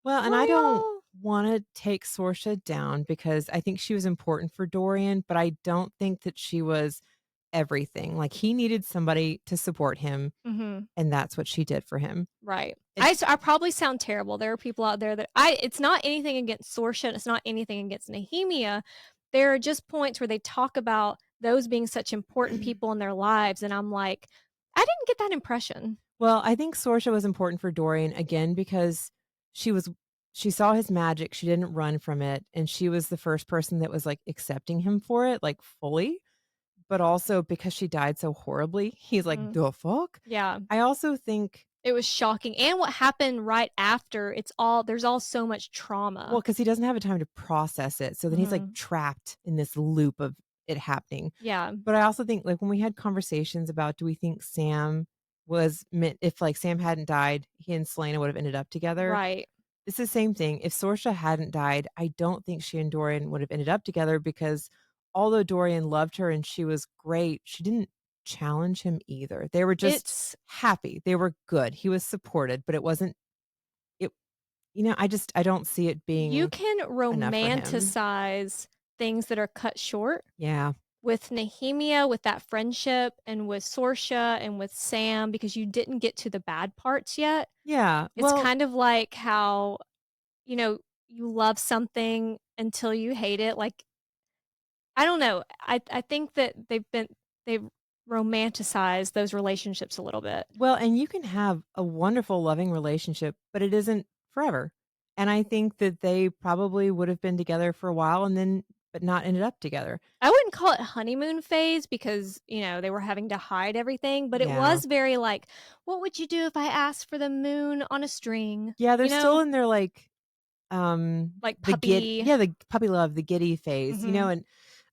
and "Were I don't y'all?" wanna take Sorsha down because I think she was important for Dorian, but I don't think that she was everything. Like, he needed somebody to support him, Mhm, and that's what she did for him. right. And I probably sound terrible. There are people out there that I it's not anything against Sorsha, and it's not anything against Nehemia. There are just points where they talk about those being such important people in their lives, and I'm like, "I didn't get that impression." well, I think Sorsha was important for Dorian, again, because she was she saw his magic, she didn't run from it, and she was the first person that was, like, accepting him for it, like, fully. But also because she died so horribly, he's like, Mhm. "The fuck?" Yeah. I also think It was shocking, and what happened right after, there's all so much well, trauma. because he doesn't have a time to process it, so then he's, like, Mhm. trapped in this loop of it happening. Yeah. But I also think, like, when we had conversations about do we think Sam was meant if, like, Sam hadn't died, he and Selena would have ended up together. Right. It's the same thing. If Sorsha hadn't died, I don't think she and Dorian would have ended up together because although Dorian loved her and she was great, she didn't challenge him either. They were just It's happy. They were good. He was supported, but it wasn't it I don't see it you being can enough for him. romanticize things that are cut short. Yeah. With Nehemia, with that friendship, and with Sorsha, and with Sam, because you didn't get to the bad parts yet. Yeah. It's Well, kind of like how, you know, you love something until you hate it, like, I don't know. I think that they've romanticized those relationships a little bit. and you can have a wonderful loving relationship, but it isn't forever. And I think that they probably would have been together for a while and then but not ended up together. I wouldn't call it honeymoon phase because, they were having to hide everything, but it Yeah. was very like, "What would you do if I asked for the moon on a string?" Yeah, they're You still know? in their, like, Like puppy. the puppy love, the giddy phase, Mhm. and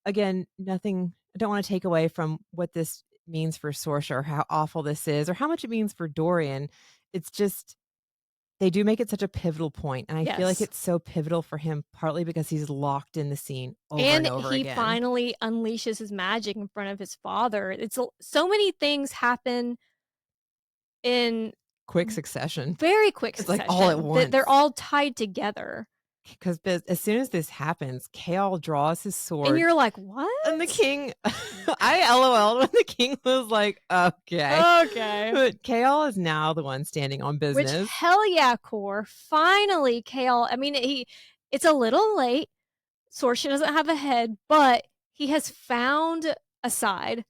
again, nothing I don't wanna take away from what this means for Saoirse or how awful this is or how much it means for Dorian. It's just they do make it such a pivotal point, and I feel like Yes. it's so pivotal for him partly because he's locked in the scene over and And over he again. finally unleashes his magic in front of his father. It's so many things happen in Quick succession. very quick It's like all at succession that they're once. all tied together. Because as soon as this happens, Chaol draws his And sword, you're like, and the "What?" king I LOL'd when the king was like, "Okay." Okay. But Chaol is now the one standing on Which business. hell yeah, core. Finally, Kale. I mean, it's a little late. Sorsha doesn't have a head, but he has found a side.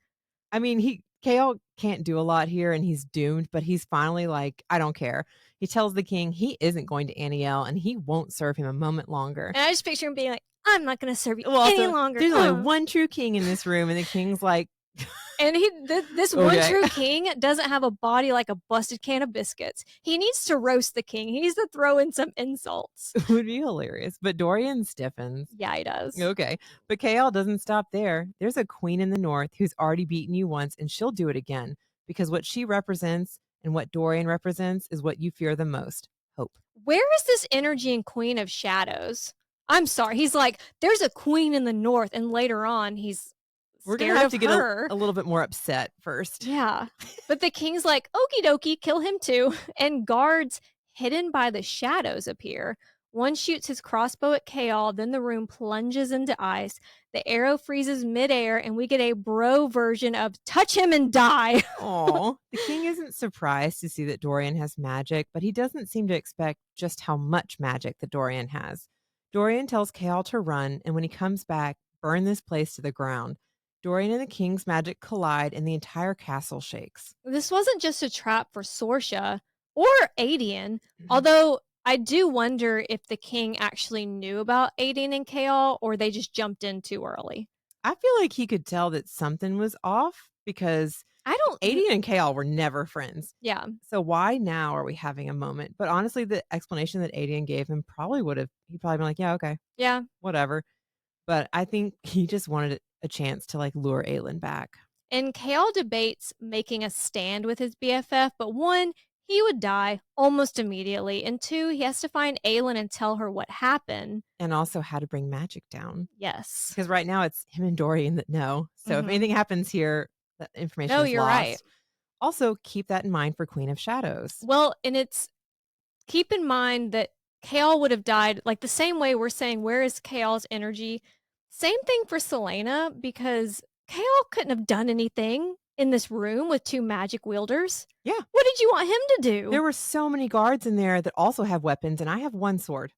I mean, Chaol can't do a lot here, and he's doomed, but he's finally like, "I don't care." He tells the king he isn't going to Aniel, and he won't serve him a moment longer. And I just picture him being like, "I'm not gonna serve you Well, any also, longer." there's only one true king in this room, and the king's like, And this one "Okay." true king doesn't have a body like a busted can of biscuits. He needs to roast the king. He needs to throw in some insults. It would be hilarious, but Dorian stiffens. Yeah, he does. Okay, but Chaol doesn't stop there. There's a queen in the north who's already beaten you once, and she'll do it again, because what she represents and what Dorian represents is what you fear the most: hope. Where is this energy in Queen of Shadows? I'm sorry. He's like, there's a queen in the north, and later on, he's We're gonna scared have of to get her. a little bit more upset first. Yeah. But the king's like, okie dokie, kill him too. And guards hidden by the shadows appear. One shoots his crossbow at Kaal, then the room plunges into ice. The arrow freezes midair, and we get a bro version of touch him and die. Oh, the king isn't surprised to see that Dorian has magic, but he doesn't seem to expect just how much magic that Dorian has. Dorian tells Chaol to run, and when he comes back, burn this place to the ground. Dorian and the king's magic collide, and the entire castle shakes. This wasn't just a trap for Sorsha or Adian, although I do wonder if the king actually knew about Adian and Kaal or they just jumped in too early. I feel like he could tell that something was off because I don't. 80 and Chaol were never friends. Yeah. So why now are we having a moment? But honestly, the explanation that Adian gave him he'd probably been like, yeah, okay, Yeah. whatever. But I think he just wanted a chance to like lure Aelin back. And Kaal debates making a stand with his BFF, but one, he would die almost immediately, and two, he has to find Aelin and tell her what happened. And also how to bring magic down. Yes. Because right now it's him and Dorian that know. So if Mhm. anything happens here, that information No, is you're right. lost. Also, keep that in mind for Queen of Shadows. Well, and it's keep in mind that Kaal would have died like the same way we're saying, where is Kaal's energy? Same thing for Selena, because Kaal couldn't have done anything in this room with two magic wielders. Yeah. What did you want him to do? There were so many guards in there that also have weapons, and I have one sword.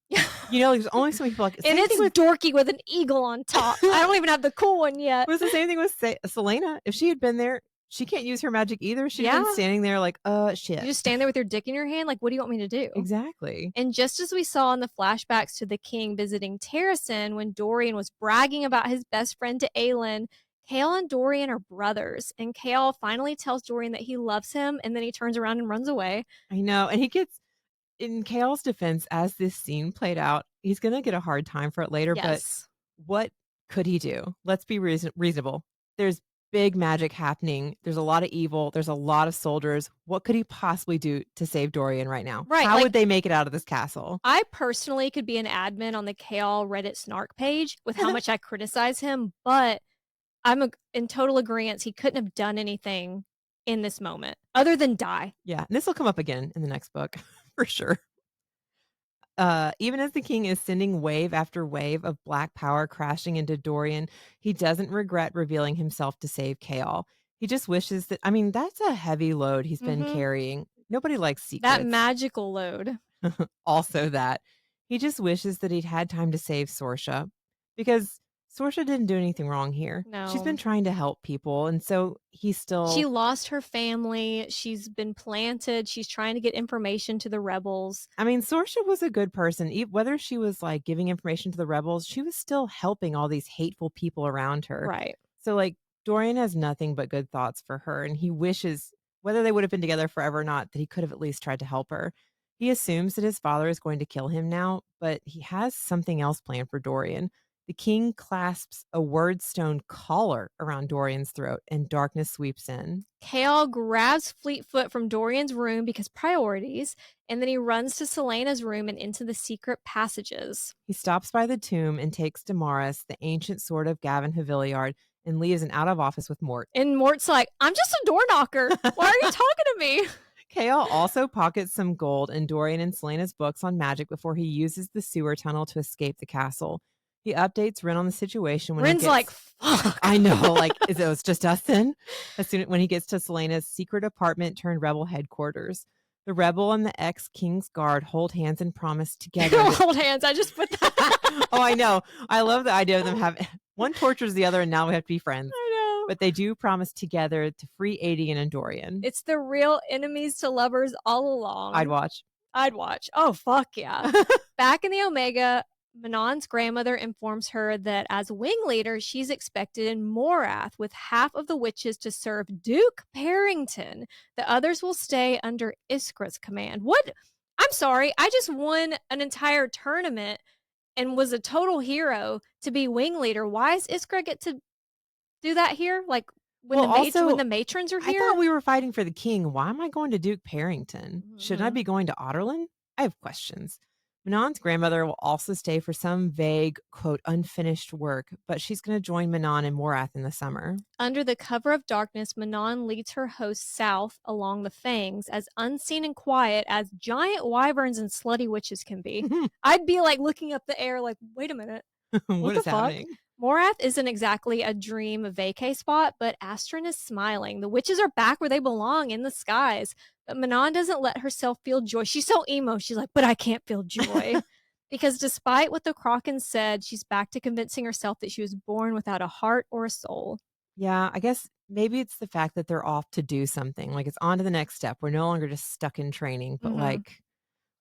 There's only so many people like And same it's thing with dorky with an eagle on top. I don't even have the cool one yet. it was the same thing with Selena. If she had been there, she can't use her magic either. She'd have been Yeah. standing there like, shit. You just stand there with your dick in your hand, like, what do you want me to do? Exactly. And just as we saw in the flashbacks to the king visiting Terrasen when Dorian was bragging about his best friend to Aelin, Kaal and Dorian are brothers. And Kaal finally tells Dorian that he loves him, and then he turns around and runs away. I know. And he gets, in Chaol's defense, as this scene played out, he's going to get a hard time for it later. Yes. But what could he do? Let's be reasonable. There's big magic happening. There's a lot of evil. There's a lot of soldiers. What could he possibly do to save Dorian right now? Right, How like- would they make it out of this castle? I personally could be an admin on the Kaal Reddit snark page with how much I criticize him, but I'm in total agreement. He couldn't have done anything in this moment other than die. Yeah. And this will come up again in the next book for sure. Even as the king is sending wave after wave of black power crashing into Dorian, he doesn't regret revealing himself to save Chaol. He just wishes that, I mean, that's a heavy load he's been carrying. Nobody likes secrets. That magical load. Also that. He just wishes that he'd had time to save Sorsha, because Sorsha didn't do anything wrong here. She's been No. trying to help people, and so he's She still lost her family. She's been planted. She's trying to get information to the rebels. I mean, Sorsha was a good person. Whether she was like giving information to the rebels, she was still helping all these hateful people around her. Right. So, like, Dorian has nothing but good thoughts for her, and he wishes, whether they would have been together forever or not, that he could have at least tried to help her. He assumes that his father is going to kill him now, but he has something else planned for Dorian. The king clasps a wordstone collar around Dorian's throat, and darkness sweeps in. Kale grabs Fleetfoot from Dorian's room because priorities, and then he runs to Selena's room and into the secret passages. He stops by the tomb and takes Damaris, the ancient sword of Gavin Haviliard, and leaves an out of office with Mort. And Mort's like, I'm just a door knocker. Why are you talking to me? Kale also pockets some gold in Dorian and Selena's books on magic before he uses the sewer tunnel to escape the castle. He updates Ren on the situation when Ren's he gets, like, fuck. I know, like, it was just us then? When he gets to Selena's secret apartment turned rebel headquarters. The rebel and the ex-King's Guard hold hands and promise together. Hold hands. I just put that. Oh, I know. I love the idea of them having one tortures the other and now we have to be friends. I know. But they do promise together to free Adian and Dorian. It's the real enemies to lovers all along. I'd watch. Oh, fuck yeah. Back in the Omega, Manon's grandmother informs her that as wing leader, she's expected in Morath with half of the witches to serve Duke Parrington. The others will stay under Iskra's command. What? I'm sorry. I just won an entire tournament and was a total hero to be wing leader. Why does Iskra get to do that here? Like when when the matrons are here? I thought we were fighting for the king. Why am I going to Duke Parrington? Shouldn't I be going to Otterlin? I have questions. Manon's grandmother will also stay for some vague, quote, unfinished work, but she's going to join Manon in Morath in the summer. Under the cover of darkness, Manon leads her hosts south along the Fangs, as unseen and quiet as giant wyverns and slutty witches can be. I'd be like looking up the air like, wait a minute. what is happening? Morath isn't exactly a dream vacay spot, but Astrid is smiling. The witches are back where they belong, in the skies. But Manon doesn't let herself feel joy. She's so emo. She's like, but I can't feel joy. Because despite what the Kraken said, she's back to convincing herself that she was born without a heart or a soul. Yeah, I guess maybe it's the fact that they're off to do something. Like, it's on to the next step. We're no longer just stuck in training, but like,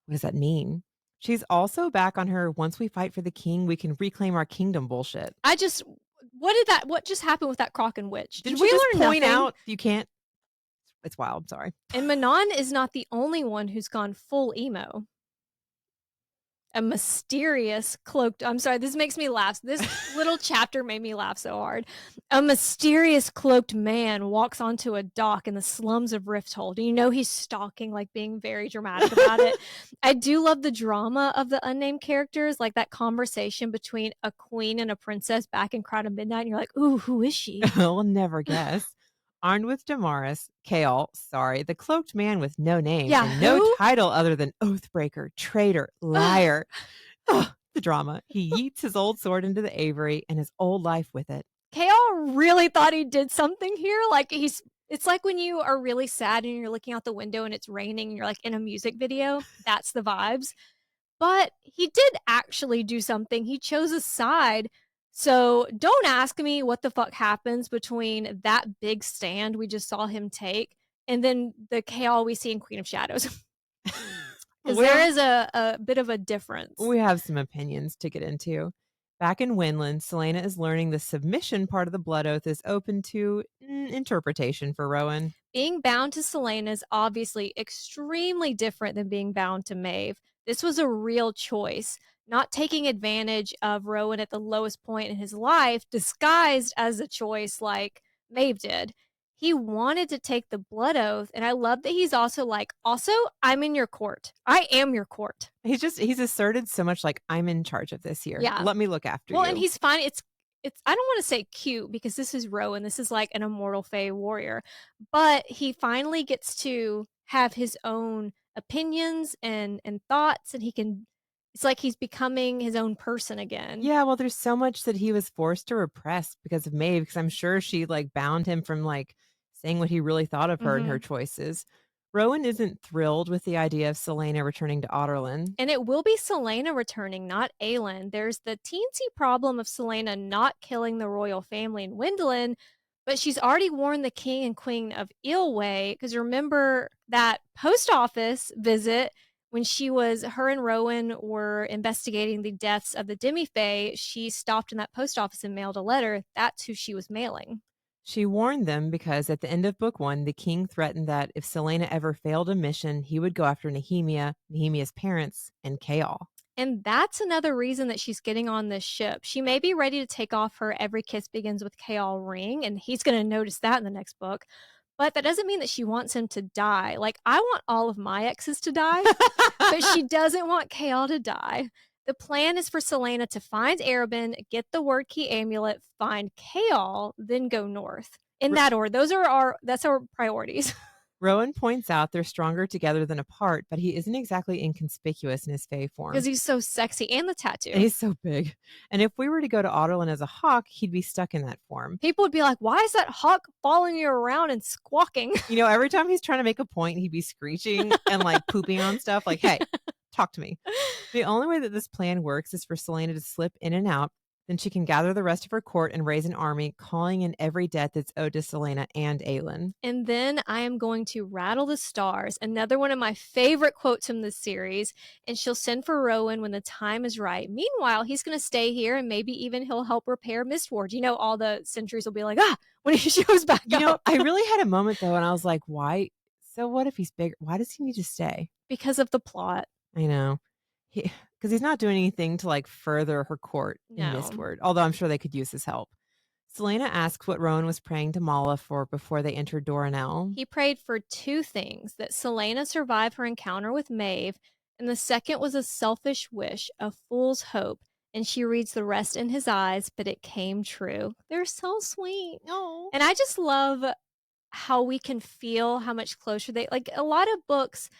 what does that mean? She's also back on her once we fight for the king, we can reclaim our kingdom bullshit. What just happened with that Kraken witch? Did we just point out you can't? It's wild, sorry. And Manon is not the only one who's gone full emo. A mysterious cloaked, I'm sorry, this makes me laugh. This little chapter made me laugh so hard. A mysterious cloaked man walks onto a dock in the slums of Rifthold. And you know he's stalking, like being very dramatic about it. I do love the drama of the unnamed characters, like that conversation between a queen and a princess back in Crown of Midnight. And you're like, ooh, who is she? We'll never guess. Armed with Damaris, Kale, the cloaked man with no name and no title other than Oathbreaker, traitor, liar. The drama. He yeets his old sword into the Avery and his old life with it. Kale really thought he did something here. Like it's like when you are really sad and you're looking out the window and it's raining and you're like in a music video. That's the vibes. But he did actually do something. He chose a side. So don't ask me what the fuck happens between that big stand we just saw him take and then the Kale we see in Queen of Shadows. Because there is a bit of a difference. We have some opinions to get into. Back in Winland, Selena is learning the submission part of the blood oath is open to interpretation for Rowan. Being bound to Selena is obviously extremely different than being bound to Maeve. This was a real choice, not taking advantage of Rowan at the lowest point in his life, disguised as a choice like Maeve did. He wanted to take the blood oath, and I love that he's also like, also, I'm in your court. I am your court. He's asserted so much like, I'm in charge of this here. Yeah. Let me look after you. Well, and he's fine. It's I don't want to say cute because this is Rowan. This is like an immortal Fae warrior. But he finally gets to have his own opinions and thoughts, and it's like he's becoming his own person again. Yeah, well, there's so much that he was forced to repress because of Maeve, because I'm sure she like bound him from like saying what he really thought of her and her choices. Rowan isn't thrilled with the idea of Selena returning to Otterlin. And it will be Selena returning, not Aelin. There's the teensy problem of Selena not killing the royal family in Wendlin, but she's already warned the king and queen of Eelway. Because remember that post office visit when her and Rowan were investigating the deaths of the Demi-Fae, she stopped in that post office and mailed a letter. That's who she was mailing. She warned them because at the end of book 1, the king threatened that if Selena ever failed a mission, he would go after Nehemia, Nehemia's parents, and Chaol. And that's another reason that she's getting on this ship. She may be ready to take off her Every Kiss Begins with Chaol ring, and he's going to notice that in the next book. But that doesn't mean that she wants him to die. Like, I want all of my exes to die, but she doesn't want Chaol to die. The plan is for Selena to find Arabin, get the word key amulet, find Chaol, then go north. In that order. That's our priorities. Rowan points out they're stronger together than apart, but he isn't exactly inconspicuous in his Fae form. Because he's so sexy and the tattoo. And he's so big. And if we were to go to Otterlin as a hawk, he'd be stuck in that form. People would be like, why is that hawk following you around and squawking? You know, every time he's trying to make a point, he'd be screeching and like pooping on stuff like, hey, talk to me. The only way that this plan works is for Selena to slip in and out. Then she can gather the rest of her court and raise an army, calling in every death that's owed to Selena and Aelin. And then I am going to rattle the stars, another one of my favorite quotes from this series, and she'll send for Rowan when the time is right. Meanwhile, he's going to stay here and maybe even he'll help repair Mistward. You know, all the sentries will be like, when he shows back up. You know, I really had a moment though, and I was like, why? So what if he's bigger? Why does he need to stay? Because of the plot. I know. Because he's not doing anything to like further her court in Mistward, although I'm sure they could use his help. Selena asks what Rowan was praying to Mala for before they entered Doranel. He prayed for two things: that Selena survive her encounter with Maeve, and the second was a selfish wish, a fool's hope. And she reads the rest in his eyes, but it came true. They're so sweet. Oh. And I just love how we can feel how much closer they, like a lot of books,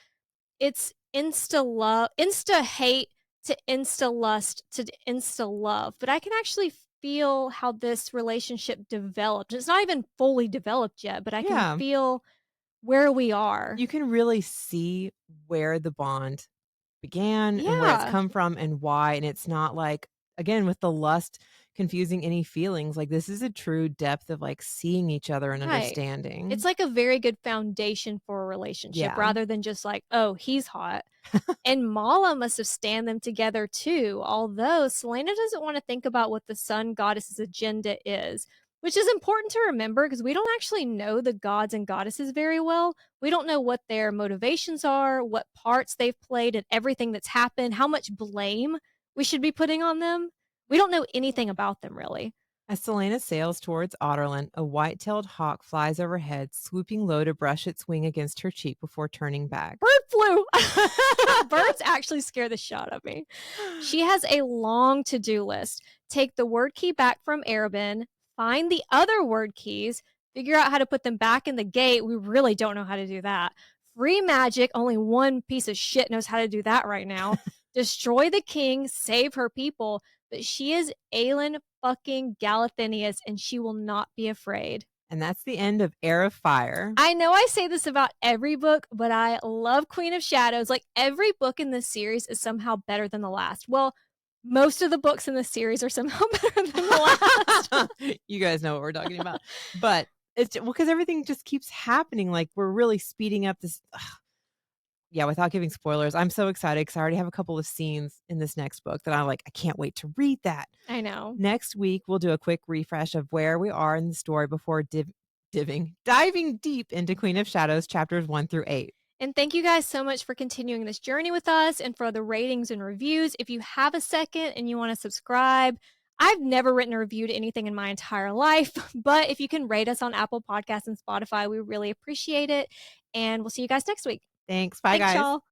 it's insta hate to insta lust to insta love, but I can actually feel how this relationship developed. It's not even fully developed yet, but I can feel where we are. You can really see where the bond began and where it's come from and why. And it's not like, again, with the lust confusing any feelings. Like, this is a true depth of like seeing each other and understanding. It's like a very good foundation for a relationship rather than just like, oh, he's hot. And Mala must have stand them together too, although Selena doesn't want to think about what the sun goddess's agenda is, which is important to remember because we don't actually know the gods and goddesses very well. We don't know what their motivations are, what parts they've played in everything that's happened, how much blame we should be putting on them. We don't know anything about them, really. As Selena sails towards Otterlin, a white-tailed hawk flies overhead, swooping low to brush its wing against her cheek before turning back. Bird flu! Birds actually scare the shit out of me. She has a long to-do list. Take the word key back from Arabin, find the other word keys, figure out how to put them back in the gate. We really don't know how to do that. Free magic. Only one piece of shit knows how to do that right now. Destroy the king, save her people. But she is Aelin fucking Galathinius, and she will not be afraid. And that's the end of Heir of Fire. I know I say this about every book, but I love Queen of Shadows. Like, every book in this series is somehow better than the last. Well, most of the books in this series are somehow better than the last. You guys know what we're talking about. But it's because everything just keeps happening. Like, we're really speeding up this. Without giving spoilers, I'm so excited because I already have a couple of scenes in this next book that I can't wait to read that. I know. Next week, we'll do a quick refresh of where we are in the story before diving deep into Queen of Shadows chapters 1 through 8. And thank you guys so much for continuing this journey with us and for the ratings and reviews. If you have a second and you want to subscribe, I've never written a review to anything in my entire life, but if you can rate us on Apple Podcasts and Spotify, we really appreciate it. And we'll see you guys next week. Thanks. Bye, guys. Y'all.